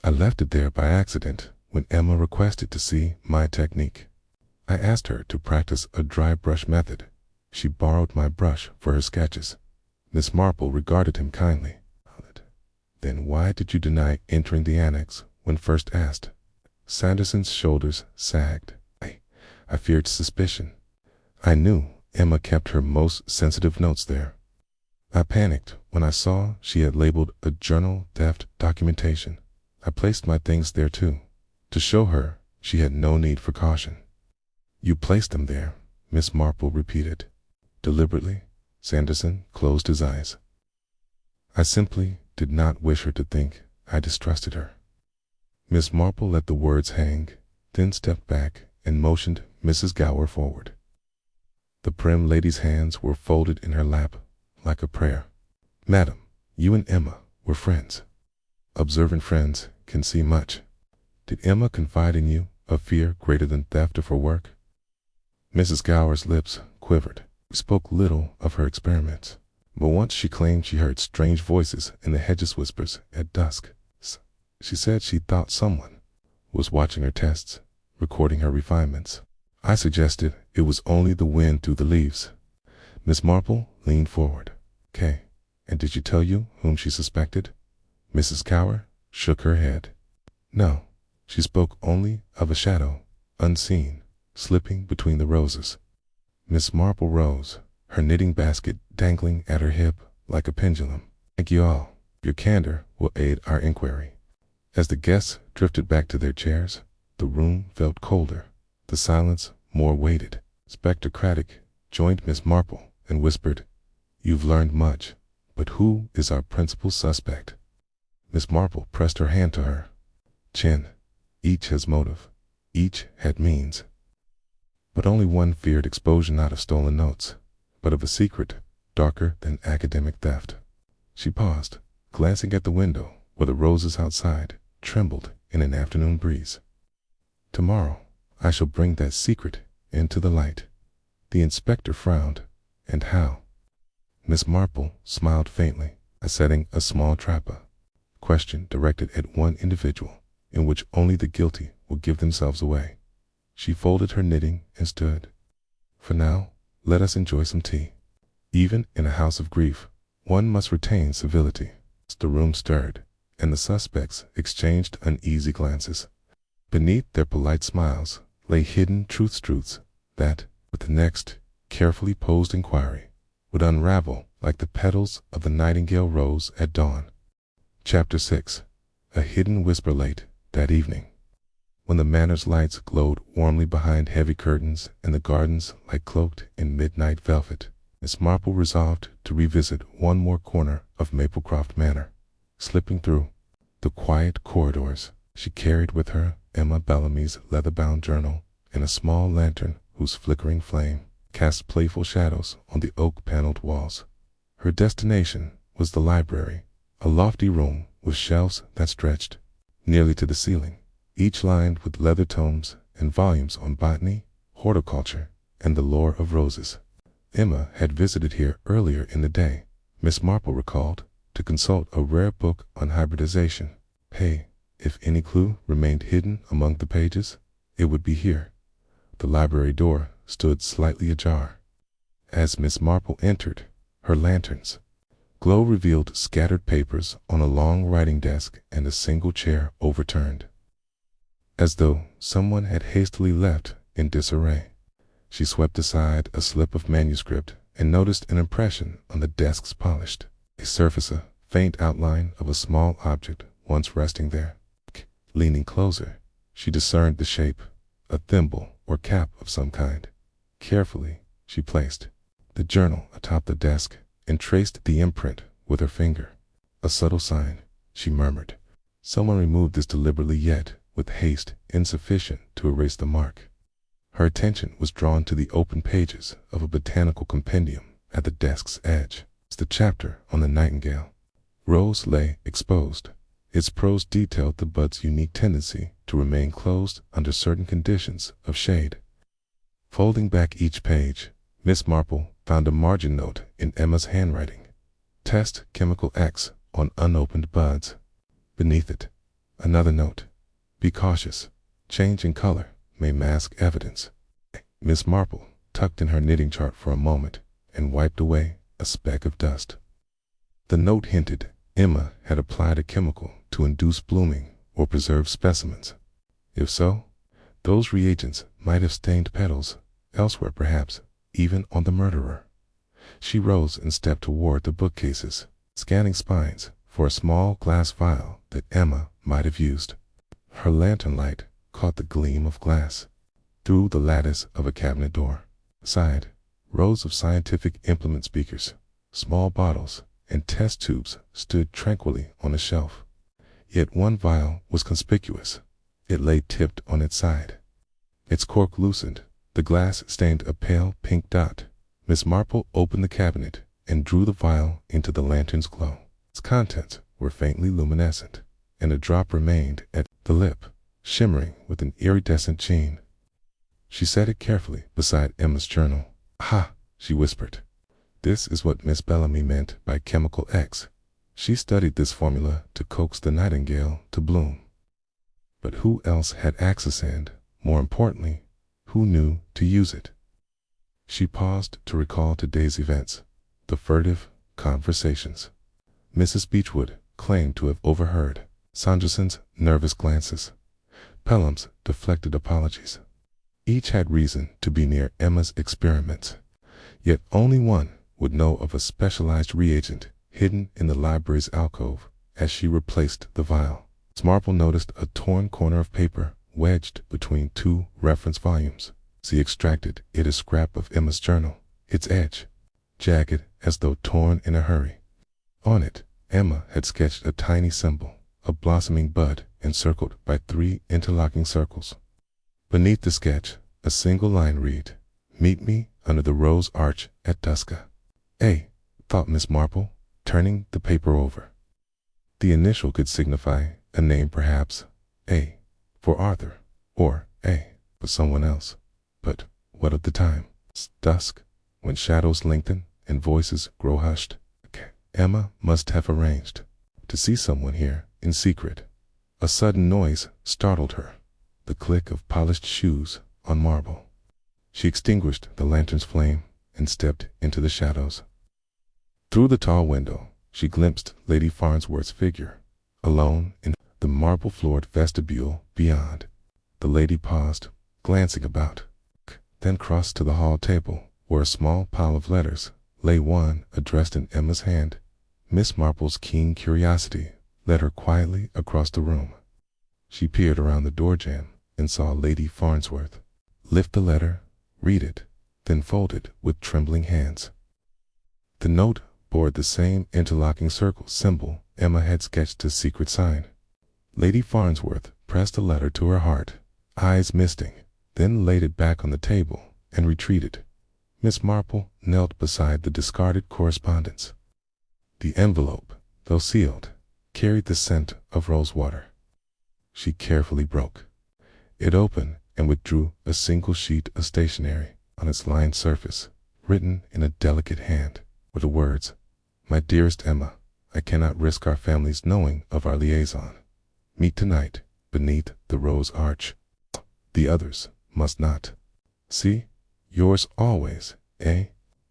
I left it there by accident when Emma requested to see my technique. I asked her to practice a dry brush method. She borrowed my brush for her sketches. Miss Marple regarded him kindly. Then why did you deny entering the annex when first asked? Sanderson's shoulders sagged. I feared suspicion. I knew Emma kept her most sensitive notes there. I panicked when I saw she had labeled a journal theft documentation. I placed my things there too, to show her she had no need for caution. You placed them there, Miss Marple repeated. Deliberately, Sanderson closed his eyes. I simply did not wish her to think I distrusted her. Miss Marple let the words hang, then stepped back and motioned Mrs. Gower forward. The prim lady's hands were folded in her lap like a prayer. Madam, you and Emma were friends. Observant friends can see much. Did Emma confide in you a fear greater than theft of her work? Mrs. Gower's lips quivered. We spoke little of her experiments, but once she claimed she heard strange voices in the hedges whispers at dusk. She said she thought someone was watching her tests, recording her refinements. I suggested it was only the wind through the leaves. Miss Marple leaned forward. And did she tell you whom she suspected? Mrs. Gower shook her head. No, she spoke only of a shadow, unseen, slipping between the roses. Miss Marple rose, her knitting basket dangling at her hip like a pendulum. Thank you all. Your candor will aid our inquiry. As the guests drifted back to their chairs, the room felt colder, the silence more weighted. Inspector Craddock joined Miss Marple and whispered, You've learned much, but who is our principal suspect? Miss Marple pressed her hand to her chin. Each has motive, each had means. But only one feared exposure not of stolen notes, but of a secret darker than academic theft. She paused, glancing at the window where the roses outside trembled in an afternoon breeze. Tomorrow I shall bring that secret into the light. The inspector frowned. And how? Miss Marple smiled faintly, setting a small trapper. Question directed at one individual, in which only the guilty will give themselves away. She folded her knitting and stood. For now, let us enjoy some tea. Even in a house of grief, one must retain civility. The room stirred, and the suspects exchanged uneasy glances. Beneath their polite smiles lay hidden truths that, with the next carefully posed inquiry would unravel like the petals of the nightingale rose at dawn. Chapter 6. A hidden whisper late that evening. When the manor's lights glowed warmly behind heavy curtains and the gardens lay cloaked in midnight velvet, Miss Marple resolved to revisit one more corner of Maplecroft Manor. Slipping through the quiet corridors, she carried with her Emma Bellamy's leather-bound journal and a small lantern whose flickering flame cast playful shadows on the oak-paneled walls. Her destination was the library, a lofty room with shelves that stretched nearly to the ceiling, each lined with leather tomes and volumes on botany, horticulture, and the lore of roses. Emma had visited here earlier in the day, Miss Marple recalled, to consult a rare book on hybridization. Hey, if any clue remained hidden among the pages, it would be here. The library door stood slightly ajar. As Miss Marple entered, her lantern's glow revealed scattered papers on a long writing desk and a single chair overturned, as though someone had hastily left in disarray. She swept aside a slip of manuscript and noticed an impression on the desk's polished surface, a faint outline of a small object once resting there. Leaning closer, she discerned the shape, a thimble or cap of some kind. Carefully, she placed the journal atop the desk and traced the imprint with her finger. A subtle sign, she murmured. Someone removed this deliberately, yet with haste insufficient to erase the mark. Her attention was drawn to the open pages of a botanical compendium at the desk's edge. The chapter on the nightingale rose lay exposed. Its prose detailed the bud's unique tendency to remain closed under certain conditions of shade. Folding back each page, Miss Marple found a margin note in Emma's handwriting. Test chemical X on unopened buds. Beneath it, another note. Be cautious. Change in color may mask evidence. Miss Marple tucked in her knitting chart for a moment and wiped away a speck of dust. The note hinted Emma had applied a chemical to induce blooming or preserve specimens. If so, those reagents might have stained petals elsewhere, perhaps even on the murderer. She rose and stepped toward the bookcases, scanning spines for a small glass vial that Emma might have used. Her lantern light caught the gleam of glass through the lattice of a cabinet door. Beside, rows of scientific implement speakers, small bottles, and test tubes stood tranquilly on a shelf. Yet one vial was conspicuous. It lay tipped on its side. Its cork loosened. The glass stained a pale pink dot. Miss Marple opened the cabinet and drew the vial into the lantern's glow. Its contents were faintly luminescent, and a drop remained at the lip, shimmering with an iridescent sheen. She set it carefully beside Emma's journal. "Ah," she whispered. "This is what Miss Bellamy meant by chemical X. She studied this formula to coax the nightingale to bloom. But who else had access and, more importantly, who knew to use it?" She paused to recall today's events, the furtive conversations. Mrs. Beechwood claimed to have overheard Sanderson's nervous glances, Pelham's deflected apologies. Each had reason to be near Emma's experiments, yet only one would know of a specialized reagent hidden in the library's alcove. As she replaced the vial, Miss Marple noticed a torn corner of paper wedged between two reference volumes. She extracted it, a scrap of Emma's journal, its edge jagged as though torn in a hurry. On it, Emma had sketched a tiny symbol, a blossoming bud encircled by 3 interlocking circles. Beneath the sketch, a single line read, "Meet me under the rose arch at duska." Thought Miss Marple, turning the paper over. The initial could signify a name, perhaps A for Arthur, or A for someone else. But what of the time? Dusk, when shadows lengthen and voices grow hushed. Emma must have arranged to see someone here in secret. A sudden noise startled her, the click of polished shoes on marble. She extinguished the lantern's flame and stepped into the shadows. Through the tall window, she glimpsed Lady Farnsworth's figure, alone in the marble-floored vestibule beyond. The lady paused, glancing about, then crossed to the hall table were a small pile of letters. Lay one addressed in Emma's hand. Miss Marple's keen curiosity led her quietly across the room. She peered around the door jamb and saw Lady Farnsworth lift the letter, read it, then fold it with trembling hands. The note bore the same interlocking circle symbol Emma had sketched as secret sign. Lady Farnsworth pressed the letter to her heart, eyes misting, then laid it back on the table and retreated. Miss Marple knelt beside the discarded correspondence. The envelope, though sealed, carried the scent of rosewater. She carefully broke it open and withdrew a single sheet of stationery. On its lined surface, written in a delicate hand, were the words, "My dearest Emma, I cannot risk our families knowing of our liaison. Meet tonight beneath the rose arch. The others must not. See, yours always, eh?"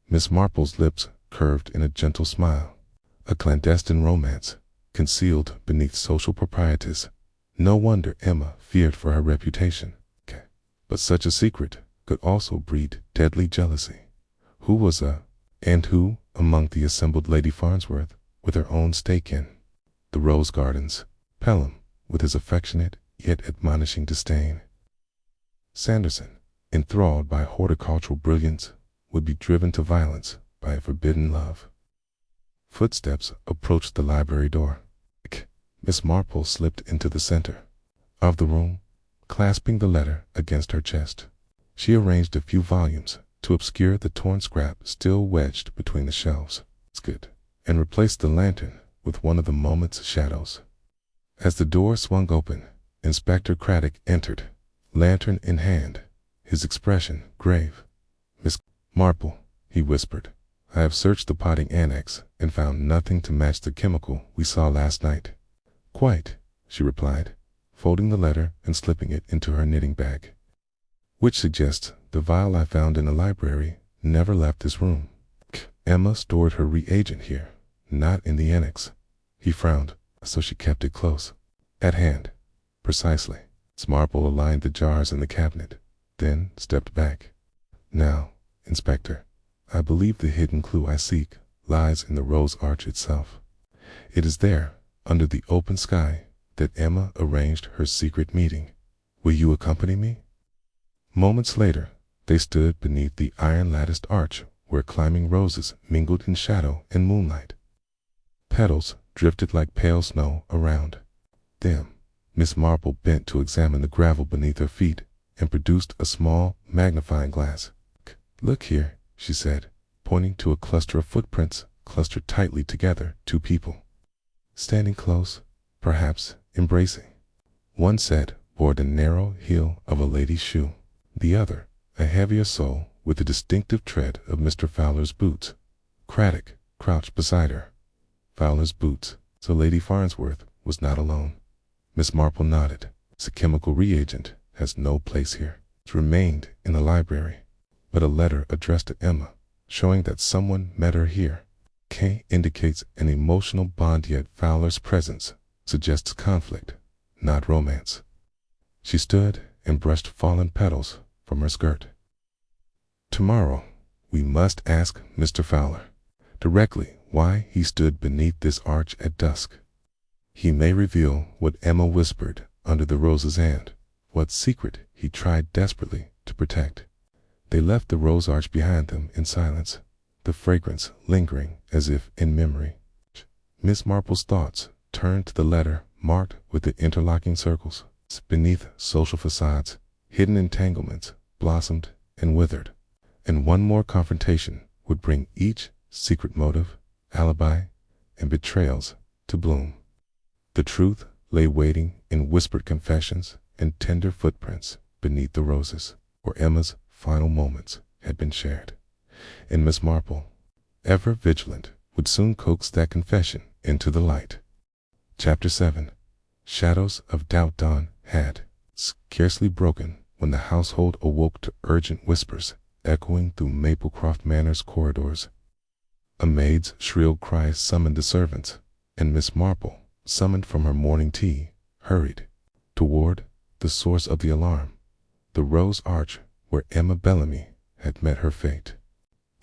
Miss Marple's lips curved in a gentle smile. A clandestine romance, concealed beneath social proprieties. No wonder Emma feared for her reputation. But such a secret could also breed deadly jealousy. Who among the assembled Lady Farnsworth, with her own stake in the rose gardens, Pelham, with his affectionate yet admonishing disdain. Sanderson, enthralled by horticultural brilliance, would be driven to violence by a forbidden love. Footsteps approached the library door. Miss Marple slipped into the center of the room, clasping the letter against her chest. She arranged a few volumes to obscure the torn scrap still wedged between the shelves, and replaced the lantern with one of the moment's shadows. As the door swung open, Inspector Craddock entered, lantern in hand, his expression grave. "Miss Marple," he whispered, "I have searched the potting annex and found nothing to match the chemical we saw last night." "Quite," she replied, folding the letter and slipping it into her knitting bag. "Which suggests the vial I found in the library never left this room. Emma stored her reagent here, not in the annex." He frowned, so she kept it close at hand. "Precisely." Miss Marple aligned the jars in the cabinet, then stepped back. "Now, Inspector, I believe the hidden clue I seek lies in the rose arch itself. It is there, under the open sky, that Emma arranged her secret meeting. Will you accompany me?" Moments later, they stood beneath the iron-latticed arch where climbing roses mingled in shadow and moonlight. Petals drifted like pale snow around them. Miss Marple bent to examine the gravel beneath her feet and produced a small magnifying glass. "Look here," she said, pointing to a cluster of footprints clustered tightly together. Two people, standing close, perhaps embracing. One set bore the narrow heel of a lady's shoe. The other, a heavier sole with the distinctive tread of Mr. Fowler's boots. Craddock crouched beside her. Fowler's boots. So Lady Farnsworth was not alone. Miss Marple nodded. "The chemical reagent has no place here. It remained in the library. But a letter addressed to Emma, showing that someone met her here. K indicates an emotional bond, yet Fowler's presence suggests conflict, not romance." She stood and brushed fallen petals from her skirt. "Tomorrow, we must ask Mr. Fowler directly why he stood beneath this arch at dusk. He may reveal what Emma whispered under the roses and what secret he tried desperately to protect." They left the rose arch behind them in silence, the fragrance lingering as if in memory. Miss Marple's thoughts turned to the letter marked with the interlocking circles. Beneath social facades, hidden entanglements blossomed and withered, and one more confrontation would bring each secret motive, alibi, and betrayals to bloom. The truth lay waiting in whispered confessions and tender footprints beneath the roses, where Emma's final moments had been shared. And Miss Marple, ever vigilant, would soon coax that confession into the light. Chapter 7. Shadows of doubt. Dawn had scarcely broken when the household awoke to urgent whispers echoing through Maplecroft Manor's corridors. A maid's shrill cries summoned the servants, and Miss Marple, summoned from her morning tea, hurried toward the source of the alarm, the rose arch where Emma Bellamy had met her fate.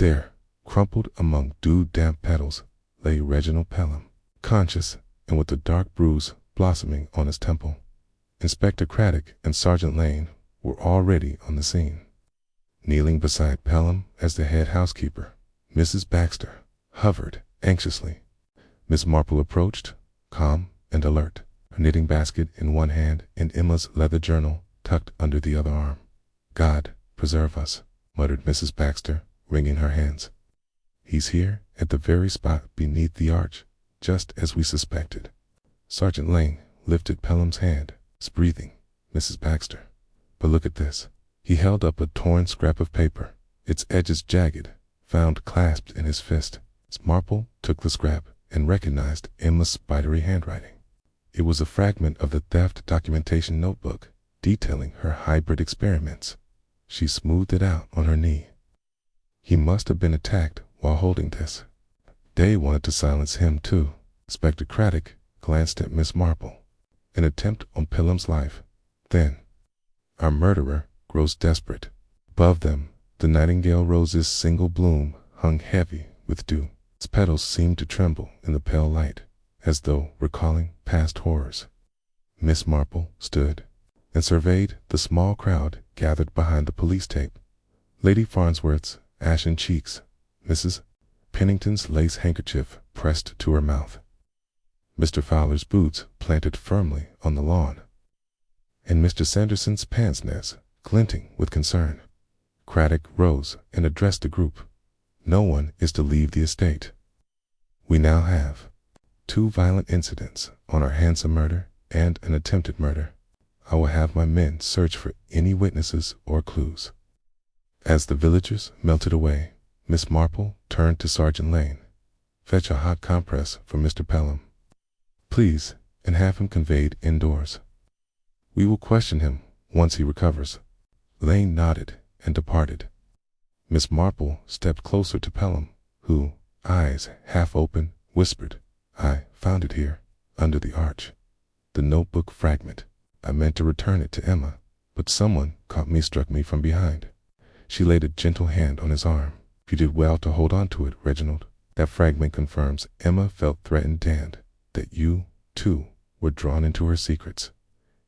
There, crumpled among dew-damp petals, lay Reginald Pelham, conscious and with a dark bruise blossoming on his temple. Inspector Craddock and Sergeant Lane were already on the scene. Kneeling beside Pelham as the head housekeeper, Mrs. Baxter hovered anxiously. Miss Marple approached, calm and alert, her knitting basket in one hand and Emma's leather journal tucked under the other arm. "God preserve us," muttered Mrs. Baxter, wringing her hands. "He's here at the very spot beneath the arch, just as we suspected." Sergeant Lane lifted Pelham's hand. "It's breathing, Mrs. Baxter. But look at this." He held up a torn scrap of paper, its edges jagged, found clasped in his fist. Miss Marple took the scrap and recognized Emma's spidery handwriting. It was a fragment of the theft documentation notebook detailing her hybrid experiments. She smoothed it out on her knee. He must have been attacked while holding this. They wanted to silence him too. Inspector Craddock glanced at Miss Marple. An attempt on Pelham's life. Then, our murderer grows desperate. Above them, the nightingale rose's single bloom hung heavy with dew. Its petals seemed to tremble in the pale light, as though recalling past horrors. Miss Marple stood and surveyed the small crowd gathered behind the police tape. Lady Farnsworth's ashen cheeks, Mrs. Pennington's lace handkerchief pressed to her mouth, Mr. Fowler's boots planted firmly on the lawn, and Mr. Sanderson's pince-nez glinting with concern. Craddock rose and addressed the group. "No one is to leave the estate. We now have 2 violent incidents on our handsome murder and an attempted murder. I will have my men search for any witnesses or clues." As the villagers melted away, Miss Marple turned to Sergeant Lane. "Fetch a hot compress for Mr. Pelham, please, and have him conveyed indoors. We will question him once he recovers." Lane nodded and departed. Miss Marple stepped closer to Pelham, who, eyes half open, whispered, "I found it here, under the arch. The notebook fragment. I meant to return it to Emma, but someone struck me from behind." She laid a gentle hand on his arm. "You did well to hold on to it, Reginald. That fragment confirms Emma felt threatened and that you, too, were drawn into her secrets."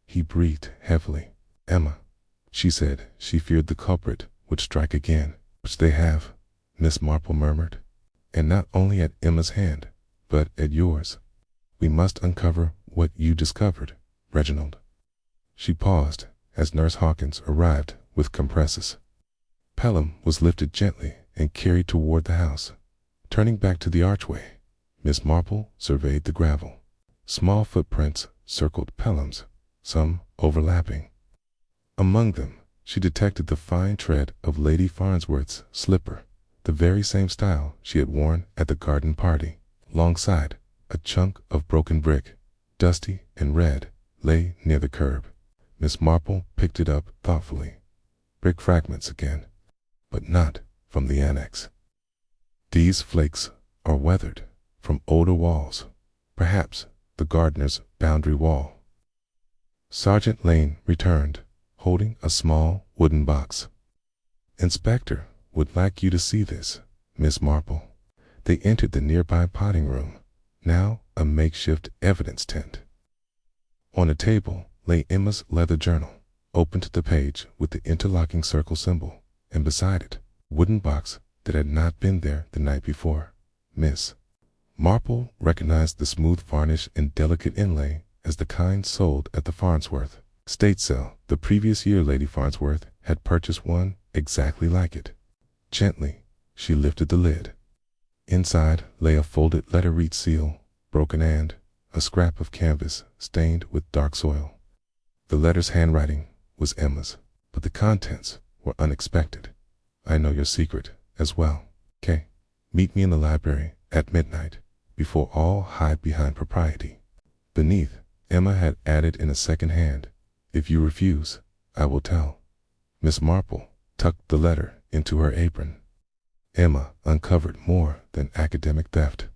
He breathed heavily. "Emma," she said she feared the culprit would strike again. "Which they have," Miss Marple murmured. "And not only at Emma's hand, but at yours. We must uncover what you discovered, Reginald." She paused as Nurse Hawkins arrived with compresses. Pelham was lifted gently and carried toward the house. Turning back to the archway, Miss Marple surveyed the gravel. Small footprints circled Pelham's, some overlapping. Among them, she detected the fine tread of Lady Farnsworth's slipper, the very same style she had worn at the garden party. Alongside, a chunk of broken brick, dusty and red, lay near the curb. Miss Marple picked it up thoughtfully. Brick fragments again, but not from the annex. "These flakes are weathered from older walls, perhaps the gardener's boundary wall." Sergeant Lane returned, holding a small wooden box. "Inspector would like you to see this, Miss Marple." They entered the nearby potting room, now a makeshift evidence tent. On a table lay Emma's leather journal, open to the page with the interlocking circle symbol, and beside it, a wooden box that had not been there the night before. Miss Marple recognized the smooth varnish and delicate inlay as the kind sold at the Farnsworth estate sale. The previous year Lady Farnsworth had purchased one exactly like it. Gently, she lifted the lid. Inside lay a folded letter-wreath seal, broken, and a scrap of canvas stained with dark soil. The letter's handwriting was Emma's, but the contents were unexpected. "I know your secret as well. K. Meet me in the library at midnight, before all hide behind propriety." Beneath, Emma had added in a second hand, "If you refuse, I will tell." Miss Marple tucked the letter into her apron. Emma uncovered more than academic theft.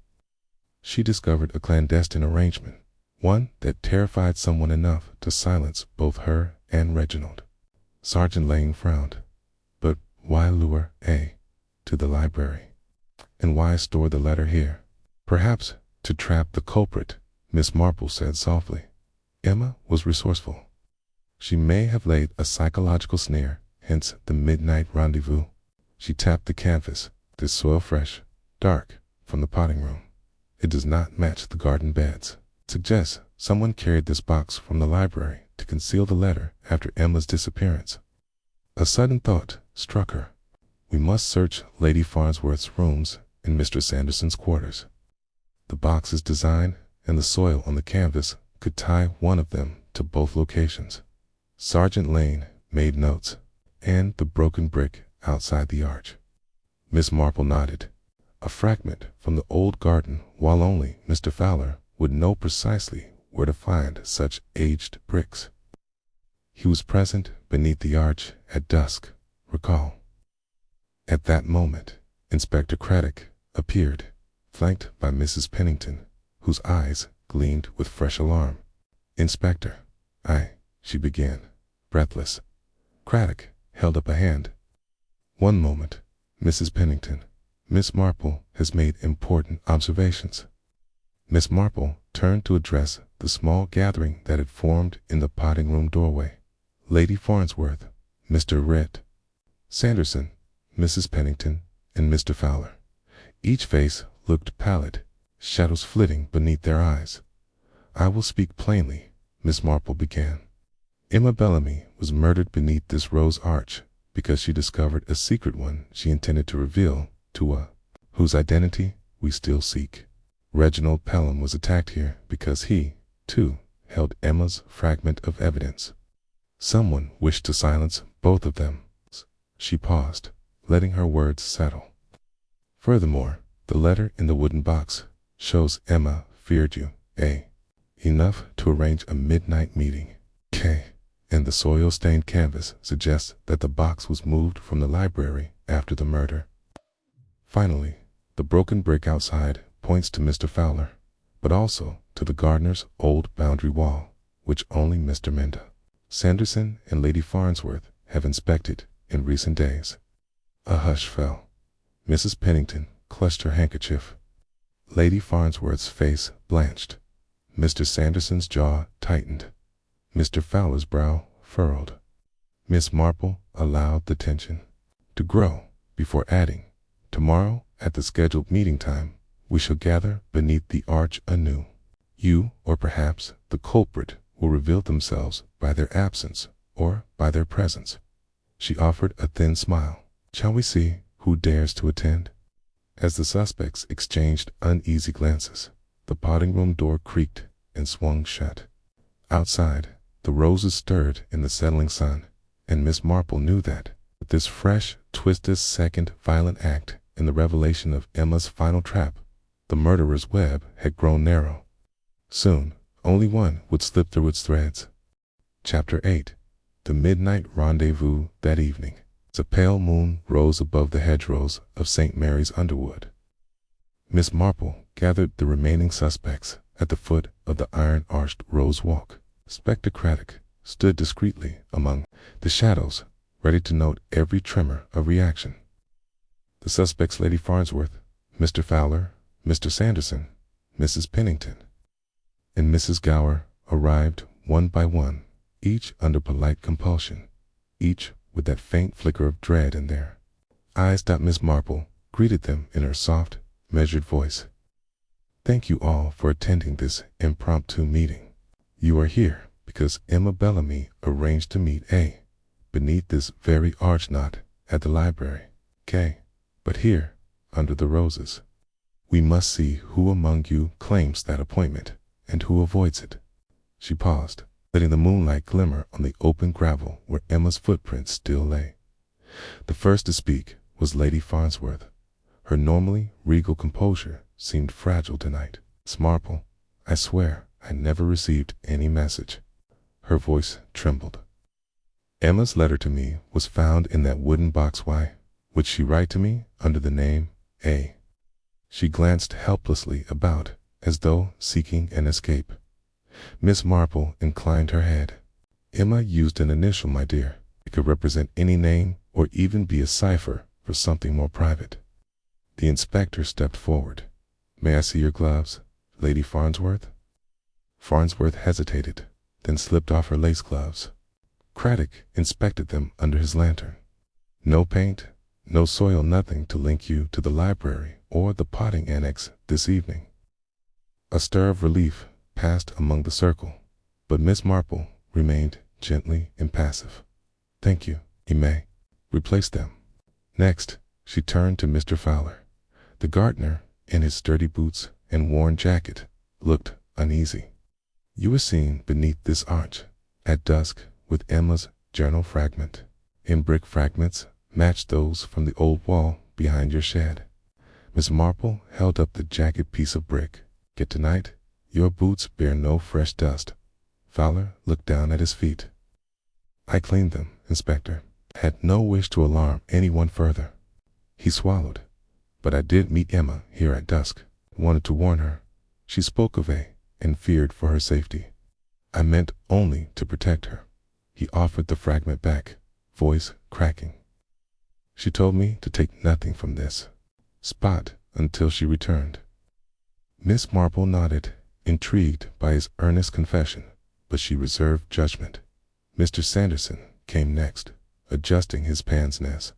She discovered a clandestine arrangement, one that terrified someone enough to silence both her and Reginald. Sergeant Lane frowned. "But why lure A. to the library. And why store the letter here? Perhaps to trap the culprit, Miss Marple said softly. Emma was resourceful. She may have laid a psychological snare, hence the midnight rendezvous. She tapped the canvas. This soil fresh, dark, from the potting room. It does not match the garden beds. It suggests someone carried this box from the library to conceal the letter after Emma's disappearance. A sudden thought struck her. We must search Lady Farnsworth's rooms and Mr. Sanderson's quarters. The box's design and the soil on the canvas could tie one of them to both locations. Sergeant Lane made notes, and the broken brick outside the arch. Miss Marple nodded. A fragment from the old garden, while only Mr. Fowler would know precisely where to find such aged bricks. He was present beneath the arch at dusk, recall. At that moment, Inspector Craddock appeared, flanked by Mrs. Pennington, whose eyes gleamed with fresh alarm. "Inspector, she began, breathless. Craddock held up a hand. "One moment, Mrs. Pennington. Miss Marple has made important observations." Miss Marple turned to address the small gathering that had formed in the potting room doorway. Lady Farnsworth, Mr. Rhett, Sanderson, Mrs. Pennington, and Mr. Fowler. Each face looked pallid, shadows flitting beneath their eyes. "I will speak plainly," Miss Marple began. "Emma Bellamy was murdered beneath this rose arch because she discovered a secret one she intended to reveal to a whose identity we still seek. Reginald Pelham was attacked here because he, too, held Emma's fragment of evidence. Someone wished to silence both of them." She paused, letting her words settle. "Furthermore, the letter in the wooden box shows Emma feared you, enough to arrange a midnight meeting, and the soil-stained canvas suggests that the box was moved from the library after the murder. Finally, the broken brick outside points to Mr. Fowler, but also to the gardener's old boundary wall, which only Mr. Menda, Sanderson, and Lady Farnsworth have inspected in recent days." A hush fell. Mrs. Pennington clutched her handkerchief. Lady Farnsworth's face blanched. Mr. Sanderson's jaw tightened. Mr. Fowler's brow furrowed. Miss Marple allowed the tension to grow before adding, "Tomorrow, at the scheduled meeting time, we shall gather beneath the arch anew. You, or perhaps the culprit, will reveal themselves by their absence or by their presence." She offered a thin smile. "Shall we see who dares to attend?" As the suspects exchanged uneasy glances, the potting room door creaked and swung shut. Outside, the roses stirred in the settling sun, and Miss Marple knew that, with this fresh, twisted second violent act in the revelation of Emma's final trap, the murderer's web had grown narrow. Soon, only one would slip through its threads. Chapter 8. The Midnight Rendezvous that evening. A pale moon rose above the hedgerows of St. Mary's Underwood. Miss Marple gathered the remaining suspects at the foot of the iron-arched rose walk. Inspector Craddock stood discreetly among the shadows, ready to note every tremor of reaction. The suspects, Lady Farnsworth, Mr. Fowler, Mr. Sanderson, Mrs. Pennington, and Mrs. Gower, arrived one by one, each under polite compulsion, each with that faint flicker of dread in their eyes. Miss Marple greeted them in her soft, measured voice. "Thank you all for attending this impromptu meeting. You are here because Emma Bellamy arranged to meet beneath this very arch, not at the library, but here, under the roses. We must see who among you claims that appointment and who avoids it." She paused, letting the moonlight glimmer on the open gravel where Emma's footprints still lay. The first to speak was Lady Farnsworth. Her normally regal composure seemed fragile tonight. "Miss Marple, I swear I never received any message." Her voice trembled. "Emma's letter to me was found in that wooden box. Why would she write to me under the name A?" She glanced helplessly about, as though seeking an escape. Miss Marple inclined her head. "Emma used an initial, my dear. It could represent any name or even be a cipher for something more private. The inspector stepped forward. "May I see your gloves, Lady Farnsworth?" Farnsworth hesitated, then slipped off her lace gloves. Craddock inspected them under his lantern. "No paint, no soil, nothing to link you to the library or the potting annex this evening." A stir of relief passed among the circle, but Miss Marple remained gently impassive. "Thank you, you may replace them." Next, she turned to Mr. Fowler. The gardener, in his sturdy boots and worn jacket, looked uneasy. "You were seen beneath this arch at dusk with Emma's journal fragment, and brick fragments matched those from the old wall behind your shed." Miss Marple held up the jagged piece of brick. "Yet tonight, your boots bear no fresh dust." Fowler looked down at his feet. "I cleaned them, Inspector. Had no wish to alarm anyone further." He swallowed. "But I did meet Emma here at dusk. Wanted to warn her. She spoke of and feared for her safety. I meant only to protect her." He offered the fragment back, voice cracking. "She told me to take nothing from this spot until she returned." Miss Marple nodded, intrigued by his earnest confession, but she reserved judgment. Mr. Sanderson came next, adjusting his pince-nez.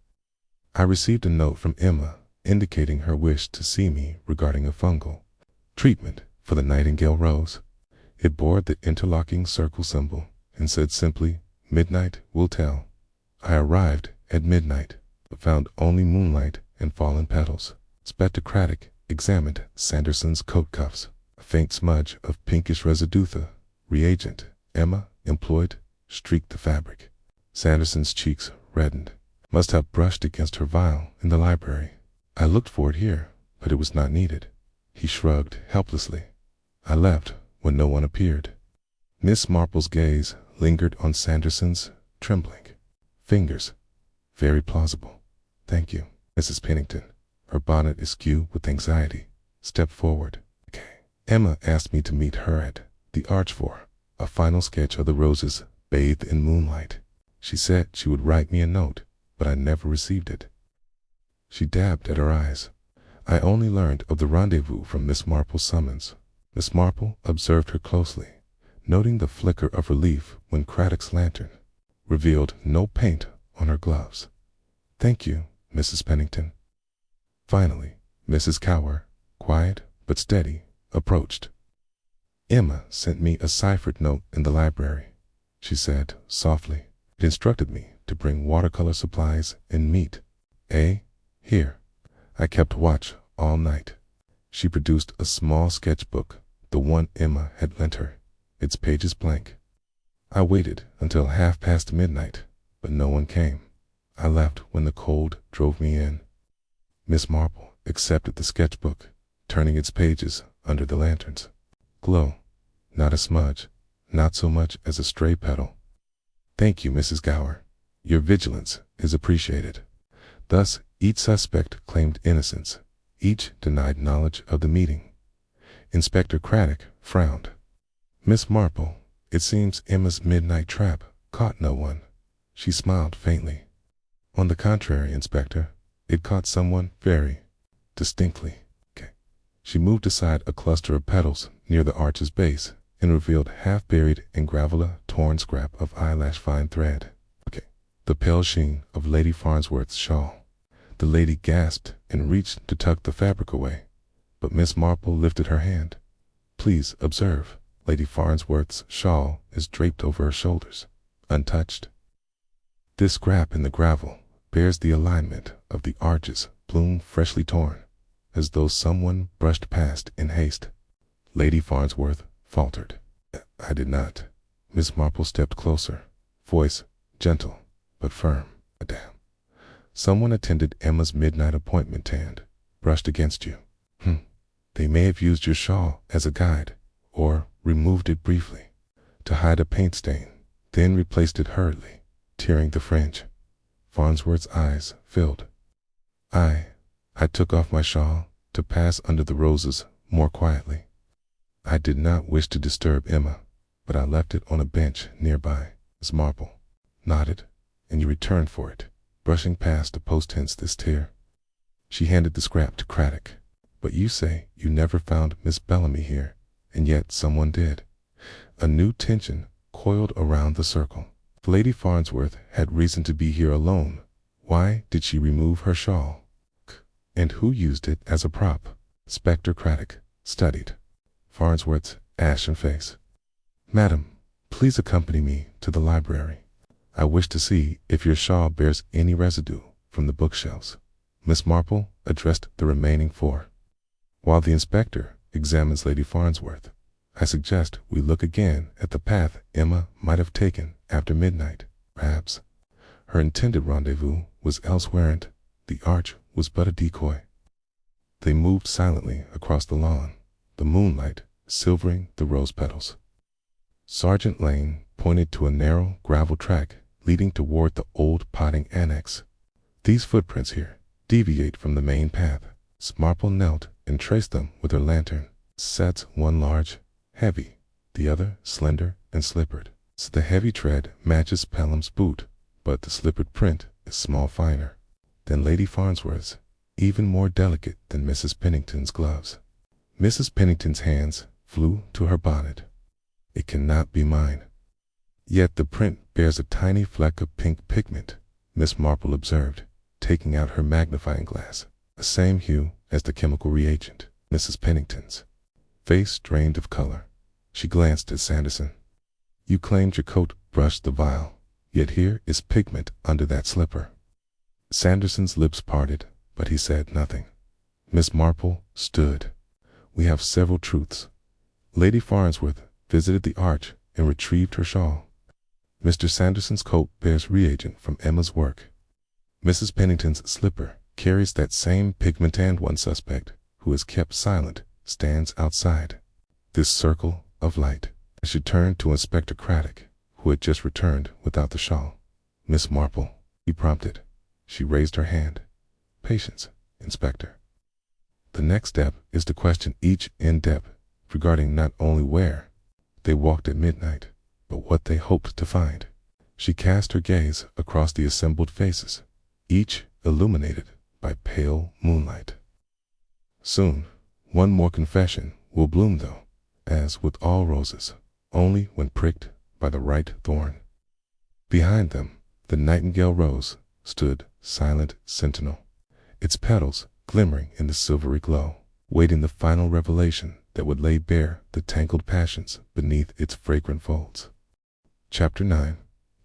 "I received a note from Emma indicating her wish to see me regarding a fungal treatment for the nightingale rose. It bore the interlocking circle symbol and said simply, 'Midnight will tell.' I arrived at midnight, but found only moonlight and fallen petals." Inspector Craddock examined Sanderson's coat cuffs. A faint smudge of pinkish residue reagent Emma employed streaked the fabric. Sanderson's cheeks reddened. "Must have brushed against her vial in the library. I looked for it here, but it was not needed." He shrugged helplessly. "I left when no one appeared." Miss Marple's gaze lingered on Sanderson's trembling fingers. "Very plausible. Thank you, Mrs. Pennington." Her bonnet askew with anxiety, stepped forward. "Emma asked me to meet her at the arch for a final sketch of the roses bathed in moonlight. She said she would write me a note, but I never received it." She dabbed at her eyes. "I only learned of the rendezvous from Miss Marple's summons." Miss Marple observed her closely, noting the flicker of relief when Craddock's lantern revealed no paint on her gloves. "Thank you, Mrs. Pennington." Finally, Mrs. Cower, quiet but steady, approached. "Emma sent me a ciphered note in the library," she said softly. "It instructed me to bring watercolor supplies and meet. Here. I kept watch all night." She produced a small sketchbook, the one Emma had lent her, its pages blank. "I waited until midnight, but no one came. I left when the cold drove me in." Miss Marple accepted the sketchbook, turning its pages under the lanterns. Glow. Not a smudge, not so much as a stray petal. "Thank you, Mrs. Gower. Your vigilance is appreciated." Thus each suspect claimed innocence, each denied knowledge of the meeting. Inspector Craddock frowned. "Miss Marple, it seems Emma's midnight trap caught no one." She smiled faintly. "On the contrary, Inspector, it caught someone very distinctly." She moved aside a cluster of petals near the arch's base and revealed half-buried in gravel a torn scrap of eyelash-fine thread. The pale sheen of Lady Farnsworth's shawl. The lady gasped and reached to tuck the fabric away, but Miss Marple lifted her hand. "Please observe, Lady Farnsworth's shawl is draped over her shoulders, untouched. This scrap in the gravel bears the alignment of the arch's bloom freshly torn, as though someone brushed past in haste." Lady Farnsworth faltered. "I did not." Miss Marple stepped closer, voice gentle but firm. "Madame, someone attended Emma's midnight appointment and brushed against you. They may have used your shawl as a guide, or removed it briefly to hide a paint stain, then replaced it hurriedly, tearing the fringe." Farnsworth's eyes filled. I took off my shawl to pass under the roses more quietly. I did not wish to disturb Emma, but I left it on a bench nearby." Miss Marple nodded. "And you returned for it, brushing past a post hence this tear. She handed the scrap to Craddock. But you say you never found Miss Bellamy here, and yet someone did. A new tension coiled around the circle. If Lady Farnsworth had reason to be here alone, why did she remove her shawl? And who used it as a prop? Inspector Craddock studied Farnsworth's ashen face. Madam, please accompany me to the library. I wish to see if your shawl bears any residue from the bookshelves. Miss Marple addressed the remaining four. While the inspector examines Lady Farnsworth, I suggest we look again at the path Emma might have taken after midnight. Perhaps her intended rendezvous was elsewhere and the arch was but a decoy. They moved silently across the lawn, the moonlight silvering the rose petals. Sergeant Lane pointed to a narrow gravel track leading toward the old potting annex. These footprints here deviate from the main path. Miss Marple knelt and traced them with her lantern. Sets one large, heavy, the other slender and slippered. So the heavy tread matches Pelham's boot, but the slippered print is small finer than Lady Farnsworth's, even more delicate than Mrs. Pennington's gloves. Mrs. Pennington's hands flew to her bonnet. It cannot be mine. Yet the print bears a tiny fleck of pink pigment, Miss Marple observed, taking out her magnifying glass. The same hue as the chemical reagent. Mrs. Pennington's face drained of color. She glanced at Sanderson. You claimed your coat brushed the vial, yet here is pigment under that slipper. Sanderson's lips parted, but he said nothing. Miss Marple stood. We have several truths. Lady Farnsworth visited the arch and retrieved her shawl. Mr. Sanderson's coat bears reagent from Emma's work. Mrs. Pennington's slipper carries that same pigment, and one suspect, who is kept silent, stands outside this circle of light. She turned to Inspector Craddock, who had just returned without the shawl. Miss Marple, he prompted. She raised her hand. Patience, Inspector. The next step is to question each in depth regarding not only where they walked at midnight, but what they hoped to find. She cast her gaze across the assembled faces, each illuminated by pale moonlight. Soon, one more confession will bloom, though, as with all roses, only when pricked by the right thorn. Behind them, the nightingale rose stood silent sentinel, its petals glimmering in the silvery glow, waiting the final revelation that would lay bare the tangled passions beneath its fragrant folds. Chapter 9.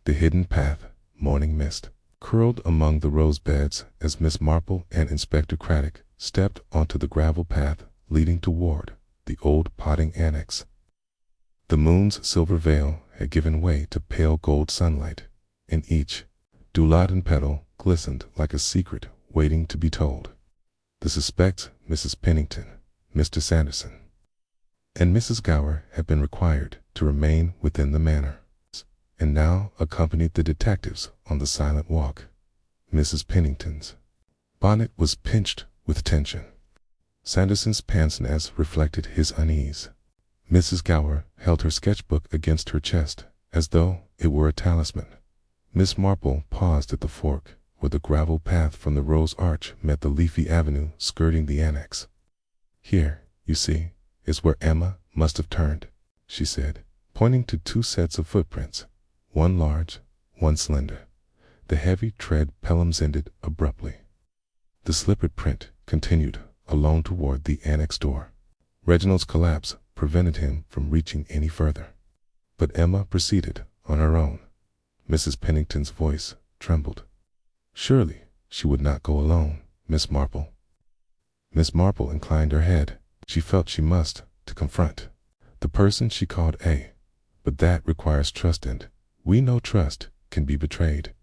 The Hidden Path. Morning mist curled among the rose beds as Miss Marple and Inspector Craddock stepped onto the gravel path leading toward the old potting annex. The moon's silver veil had given way to pale gold sunlight, and each dewlap and petal glistened like a secret waiting to be told. The suspects, Mrs. Pennington, Mr. Sanderson, and Mrs. Gower, had been required to remain within the manor, and now accompanied the detectives on the silent walk. Mrs. Pennington's bonnet was pinched with tension. Sanderson's pince-nez reflected his unease. Mrs. Gower held her sketchbook against her chest, as though it were a talisman. Miss Marple paused at the fork, where the gravel path from the rose arch met the leafy avenue skirting the annex. Here, you see, is where Emma must have turned, she said, pointing to two sets of footprints, one large, one slender. The heavy tread Pelham's ended abruptly. The slippered print continued along toward the annex door. Reginald's collapse prevented him from reaching any further. But Emma proceeded on her own. Mrs. Pennington's voice trembled. Surely she would not go alone, Miss Marple. Miss Marple inclined her head. She felt she must, to confront the person she called A. But that requires trust, and we know trust can be betrayed.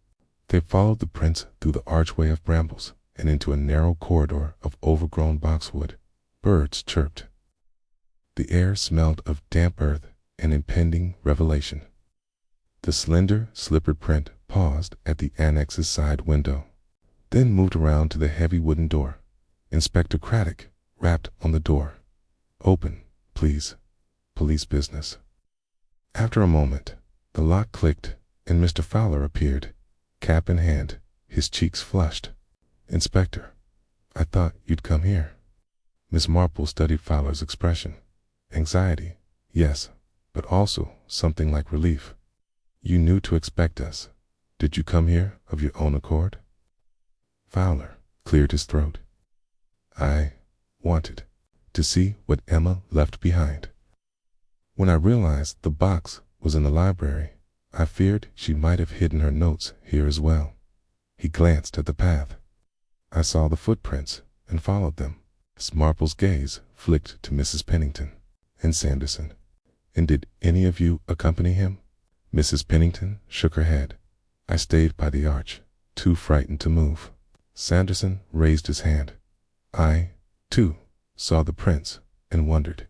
They followed the prints through the archway of brambles and into a narrow corridor of overgrown boxwood. Birds chirped. The air smelled of damp earth and impending revelation. The slender, slippered print paused at the annex's side window, then moved around to the heavy wooden door. Inspector Craddock rapped on the door. Open, please. Police business. After a moment, the lock clicked and Mr. Fowler appeared, cap in hand, His cheeks flushed. "Inspector, I thought you'd come here." Miss Marple studied Fowler's expression. Anxiety, yes, but also something like relief. "You knew to expect us. Did you come here of your own accord?" Fowler cleared his throat. "I wanted to see what Emma left behind. When I realized the box was in the library, I feared she might have hidden her notes here as well." He glanced at the path. "I saw the footprints and followed them." Miss Marple's gaze flicked to Mrs. Pennington and Sanderson. "And did any of you accompany him?" Mrs. Pennington shook her head. "I stayed by the arch, too frightened to move." Sanderson raised his hand. "I, too, saw the prints and wondered,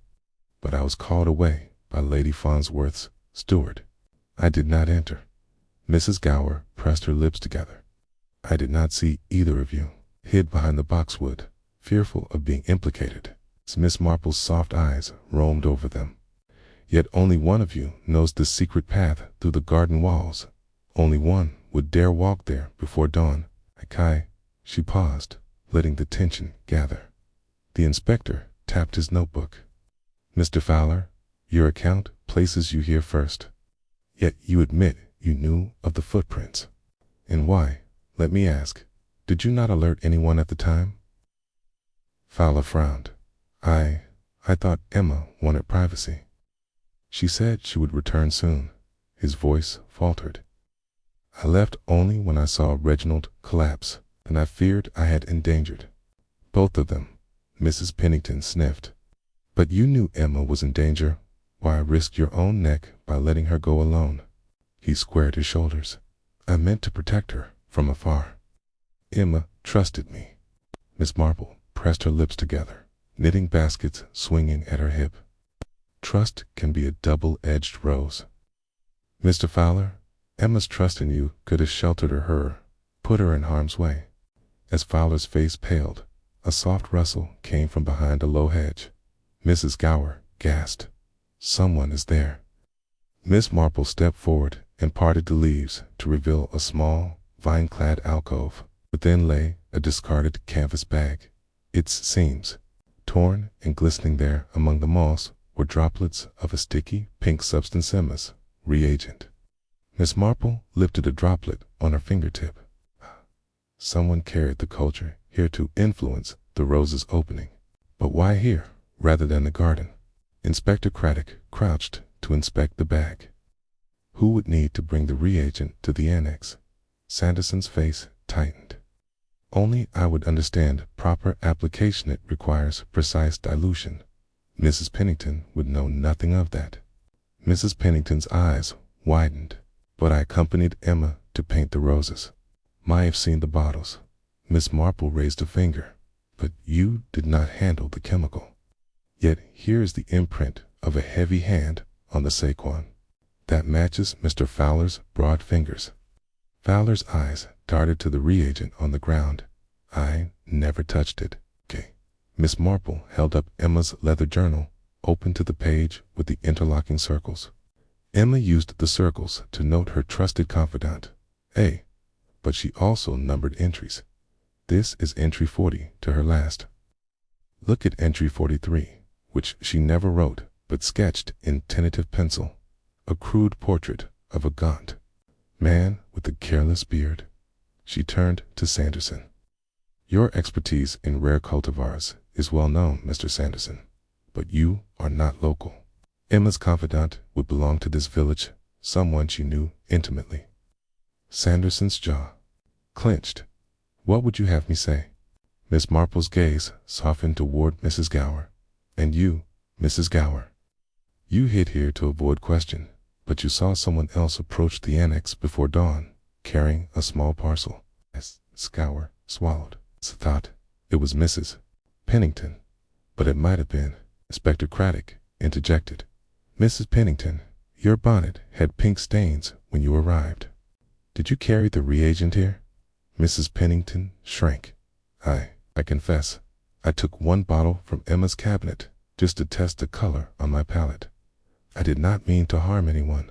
but I was called away by Lady Farnsworth's steward. I did not enter." Mrs. Gower pressed her lips together. "I did not see either of you, hid behind the boxwood, fearful of being implicated." Miss Marple's soft eyes roamed over them. "Yet only one of you knows the secret path through the garden walls. Only one would dare walk there before dawn. Kai." She paused, letting the tension gather. The inspector tapped his notebook. "Mr. Fowler, your account places you here first. Yet you admit you knew of the footprints. And why, let me ask, did you not alert anyone at the time?" Fowler frowned. I thought Emma wanted privacy. She said she would return soon." His voice faltered. "I left only when I saw Reginald collapse, and I feared I had endangered both of them." Mrs. Pennington sniffed. "But you knew Emma was in danger. Why risk your own neck by letting her go alone?" He squared his shoulders. "I meant to protect her from afar. Emma trusted me." Miss Marple pressed her lips together, knitting baskets swinging at her hip. "Trust can be a double-edged rose. Mr. Fowler, Emma's trust in you could have sheltered her, put her in harm's way." As Fowler's face paled, a soft rustle came from behind a low hedge. Mrs. Gower gasped. "Someone is there." Miss Marple stepped forward and parted the leaves to reveal a small, vine-clad alcove. Within lay a discarded canvas bag. Its seams, torn and glistening there among the moss, were droplets of a sticky, pink substance, Emma's reagent. Miss Marple lifted a droplet on her fingertip. Someone carried the culture here to influence the rose's opening. But why here, rather than the garden? Inspector Craddock crouched to inspect the bag. Who would need to bring the reagent to the annex? Sanderson's face tightened. "Only I would understand proper application. It requires precise dilution. Mrs. Pennington would know nothing of that." Mrs. Pennington's eyes widened. "But I accompanied Emma to paint the roses. Might have seen the bottles." Miss Marple raised a finger. "But you did not handle the chemical. Yet here is the imprint of a heavy hand on the saquon. That matches Mr. Fowler's broad fingers." Fowler's eyes darted to the reagent on the ground. "I never touched it." "Okay." Miss Marple held up Emma's leather journal, open to the page with the interlocking circles. Emma used the circles to note her trusted confidant, A, but she also numbered entries. This is entry 40 to her last. Look at entry 43, which she never wrote but sketched in tentative pencil, a crude portrait of a gaunt man with a careless beard. She turned to Sanderson. "Your expertise in rare cultivars is well known, Mr. Sanderson, but you are not local. Emma's confidant would belong to this village, someone she knew intimately." Sanderson's jaw clenched. "What would you have me say?" Miss Marple's gaze softened toward Mrs. Gower. "And you, Mrs. Gower? You hid here to avoid question, but you saw someone else approach the annex before dawn, carrying a small parcel." As Gower swallowed, thought it was Mrs. Pennington, but it might have been. Inspector Craddock interjected. "Mrs. Pennington, your bonnet had pink stains when you arrived. Did you carry the reagent here?" Mrs. Pennington shrank. I confess, I took one bottle from Emma's cabinet just to test the color on my palette. I did not mean to harm anyone."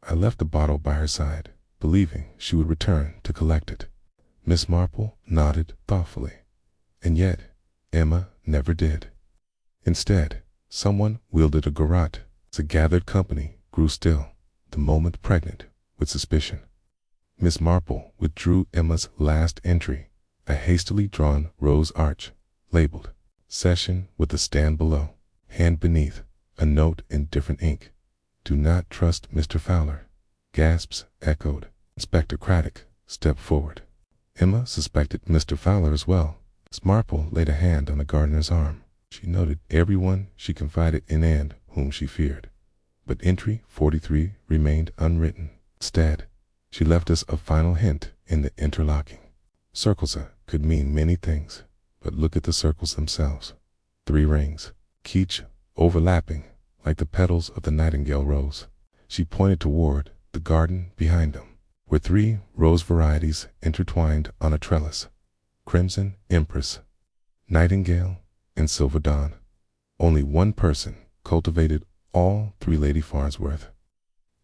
"I left the bottle by her side, believing she would return to collect it." Miss Marple nodded thoughtfully. And yet, Emma never did. Instead, someone wielded a garrote. The gathered company grew still, the moment pregnant with suspicion. Miss Marple withdrew Emma's last entry, a hastily drawn rose arch, labeled "Session" with a stand below. Hand beneath, a note in different ink. "Do not trust Mr. Fowler." Gasps echoed. Inspector Craddock stepped forward. Emma suspected Mr. Fowler as well. Miss Marple laid a hand on the gardener's arm. She noted everyone she confided in and whom she feared. But entry 43 remained unwritten. Instead, she left us a final hint in the interlocking. Circles could mean many things, but look at the circles themselves. 3 rings, each overlapping like the petals of the nightingale rose. She pointed toward the garden behind them, where 3 rose varieties intertwined on a trellis: Crimson Empress, Nightingale, and Silver Dawn. Only one person cultivated all 3 Lady Farnsworth.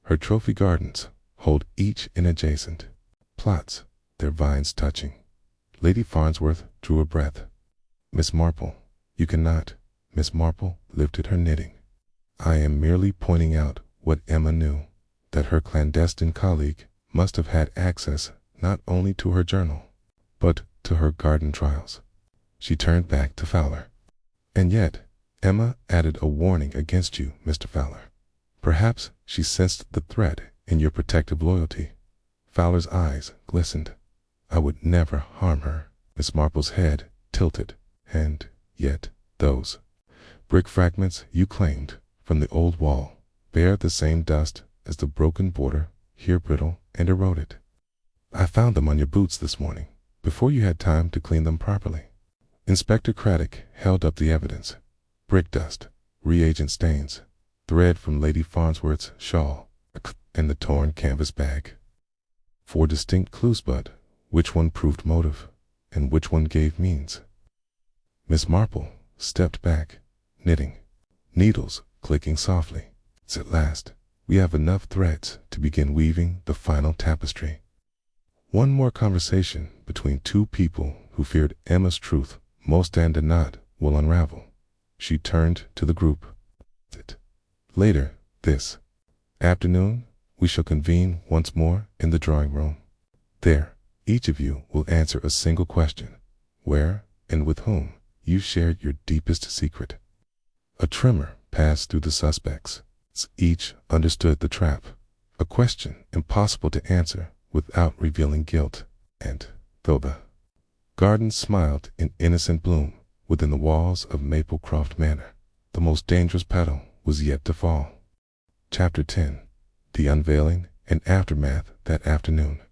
Her trophy gardens hold each in adjacent plots, their vines touching. Lady Farnsworth drew a breath. "Miss Marple, you cannot." Miss Marple lifted her knitting. "I am merely pointing out what Emma knew, that her clandestine colleague must have had access not only to her journal, but to her garden trials." She turned back to Fowler. "And yet, Emma added a warning against you, Mr. Fowler. Perhaps she sensed the threat in your protective loyalty." Fowler's eyes glistened. "I would never harm her." Miss Marple's head tilted. "And yet, those brick fragments you claimed from the old wall bear the same dust as the broken border, here brittle and eroded. I found them on your boots this morning, before you had time to clean them properly." Inspector Craddock held up the evidence: brick dust, reagent stains, thread from Lady Farnsworth's shawl, and the torn canvas bag. 4 distinct clues, but which one proved motive, and which one gave means? Miss Marple stepped back, knitting, needles clicking softly. At last, we have enough threads to begin weaving the final tapestry. One more conversation between 2 people who feared Emma's truth most and did not will unravel. She turned to the group. "Later this afternoon, we shall convene once more in the drawing room. There, each of you will answer a single question: where and with whom you shared your deepest secret." A tremor passed through the suspects. Each understood the trap, a question impossible to answer without revealing guilt. And though the garden smiled in innocent bloom within the walls of Maplecroft Manor, the most dangerous petal was yet to fall. Chapter 10: The Unveiling and Aftermath that afternoon.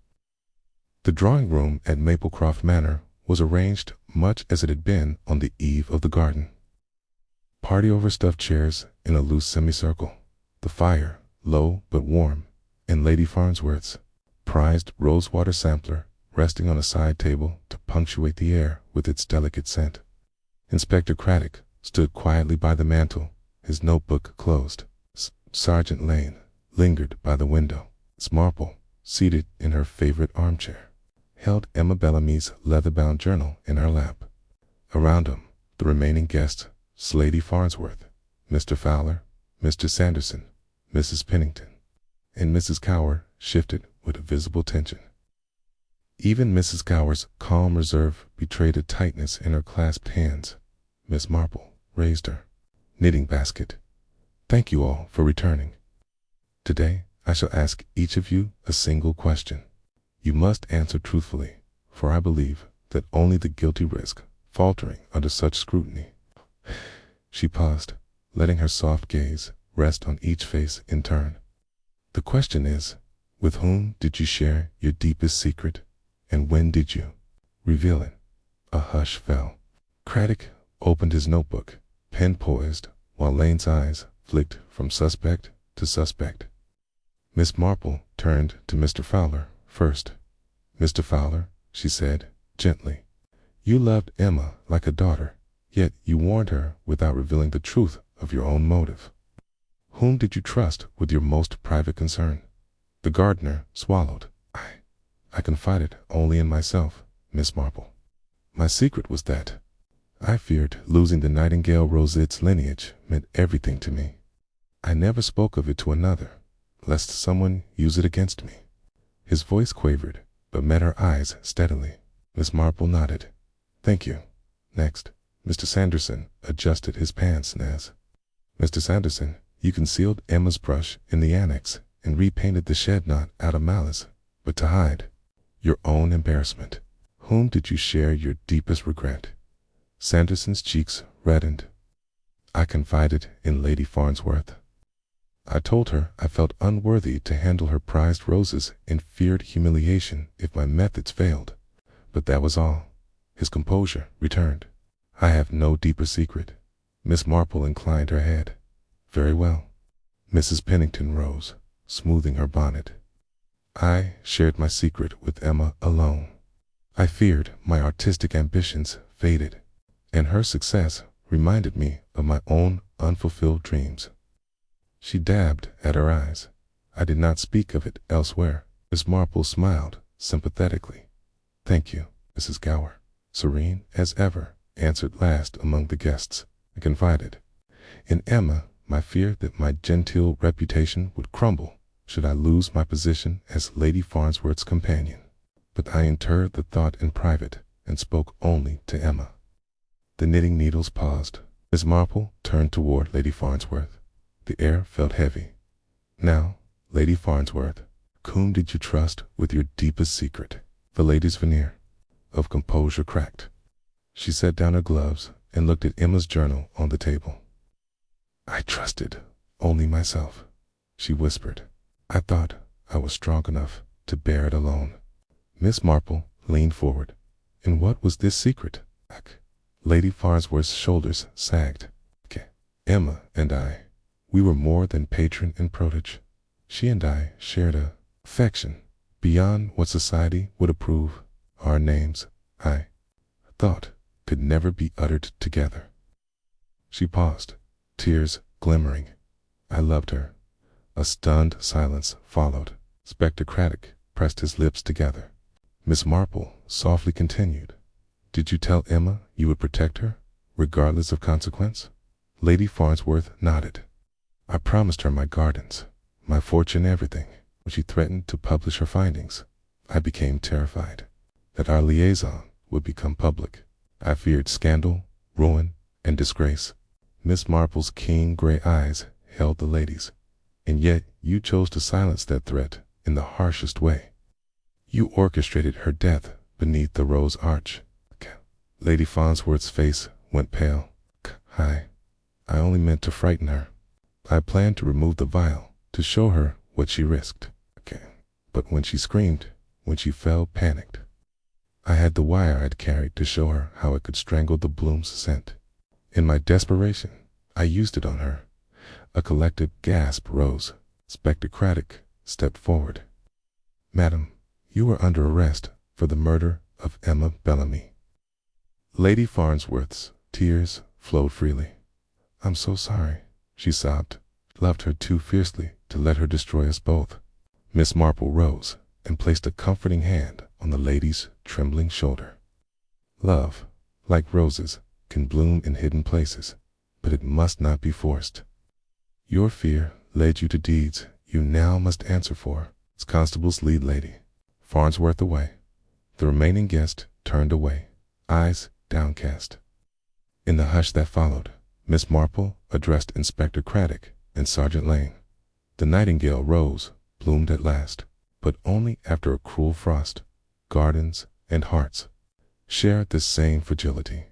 The drawing room at Maplecroft Manor was arranged much as it had been on the eve of the garden. Party overstuffed chairs in a loose semicircle, the fire, low but warm, in Lady Farnsworth's prized rosewater sampler resting on a side table to punctuate the air with its delicate scent. Inspector Craddock stood quietly by the mantel, his notebook closed. Sergeant Lane lingered by the window. Miss Marple, seated in her favorite armchair, held Emma Bellamy's leather-bound journal in her lap. Around them, the remaining guests: Lady Farnsworth, Mr. Fowler, Mr. Sanderson, Mrs. Pennington, and Mrs. Cower shifted with a visible tension. Even Mrs. Cower's calm reserve betrayed a tightness in her clasped hands. Miss Marple raised her knitting basket. "Thank you all for returning. Today I shall ask each of you a single question. You must answer truthfully, for I believe that only the guilty risk faltering under such scrutiny." She paused, letting her soft gaze rest on each face in turn. "The question is, with whom did you share your deepest secret, and when did you reveal it?" A hush fell. Craddock opened his notebook, pen poised, while Lane's eyes flicked from suspect to suspect. Miss Marple turned to Mr. Fowler first. "Mr. Fowler," she said gently, "you loved Emma like a daughter, yet you warned her without revealing the truth of your own motive. Whom did you trust with your most private concern?" The gardener swallowed. I confided only in myself," Miss Marple. My secret was that I feared losing the nightingale rosette's lineage meant everything to me. I never spoke of it to another, lest someone use it against me. His voice quavered, but met her eyes steadily. Miss Marple nodded. Thank you. Next, Mr. Sanderson adjusted his pince-nez. Mr. Sanderson, you concealed Emma's brush in the annex and repainted the shed not out of malice, but to hide your own embarrassment. Whom did you share your deepest regret? Sanderson's cheeks reddened. I confided in Lady Farnsworth. I told her I felt unworthy to handle her prized roses and feared humiliation if my methods failed. But that was all. His composure returned. I have no deeper secret. Miss Marple inclined her head. Very well. Mrs. Pennington rose, smoothing her bonnet. I shared my secret with Emma alone. I feared my artistic ambitions faded, and her success reminded me of my own unfulfilled dreams. She dabbed at her eyes. I did not speak of it elsewhere. Miss Marple smiled sympathetically. Thank you, Mrs. Gower. Serene as ever, answered last among the guests. I confided in Emma my fear that my genteel reputation would crumble should I lose my position as Lady Farnsworth's companion. But I interred the thought in private and spoke only to Emma. The knitting needles paused. Miss Marple turned toward Lady Farnsworth. The air felt heavy. Now, Lady Farnsworth, whom did you trust with your deepest secret? The lady's veneer of composure cracked. She set down her gloves and looked at Emma's journal on the table. I trusted only myself, she whispered. I thought I was strong enough to bear it alone. Miss Marple leaned forward. And what was this secret? Lady Farnsworth's shoulders sagged. Emma and I, we were more than patron and protege. She and I shared a affection beyond what society would approve. Our names, I thought, could never be uttered together. She paused, tears glimmering. I loved her. A stunned silence followed. Inspector Craddock pressed his lips together. Miss Marple softly continued. Did you tell Emma you would protect her, regardless of consequence? Lady Farnsworth nodded. I promised her my gardens, my fortune, everything. When she threatened to publish her findings, I became terrified that our liaison would become public. I feared scandal, ruin, and disgrace. Miss Marple's keen gray eyes held the lady's. And yet you chose to silence that threat in the harshest way. You orchestrated her death beneath the rose arch. Lady Farnsworth's face went pale. I only meant to frighten her. I planned to remove the vial, to show her what she risked. But when she screamed, when she fell panicked, I had the wire I'd carried to show her how it could strangle the bloom's scent. In my desperation, I used it on her. A collective gasp rose. Inspector Craddock stepped forward. Madam, you are under arrest for the murder of Emma Bellamy. Lady Farnsworth's tears flowed freely. I'm so sorry, she sobbed. Loved her too fiercely to let her destroy us both. Miss Marple rose and placed a comforting hand on the lady's trembling shoulder. Love, like roses, can bloom in hidden places, but it must not be forced. Your fear led you to deeds you now must answer for. As constables lead Lady Farnsworth away, the remaining guest turned away, eyes downcast. In the hush that followed, Miss Marple addressed Inspector Craddock and Sergeant Lane. The nightingale rose bloomed at last, but only after a cruel frost. Gardens and hearts shared this same fragility.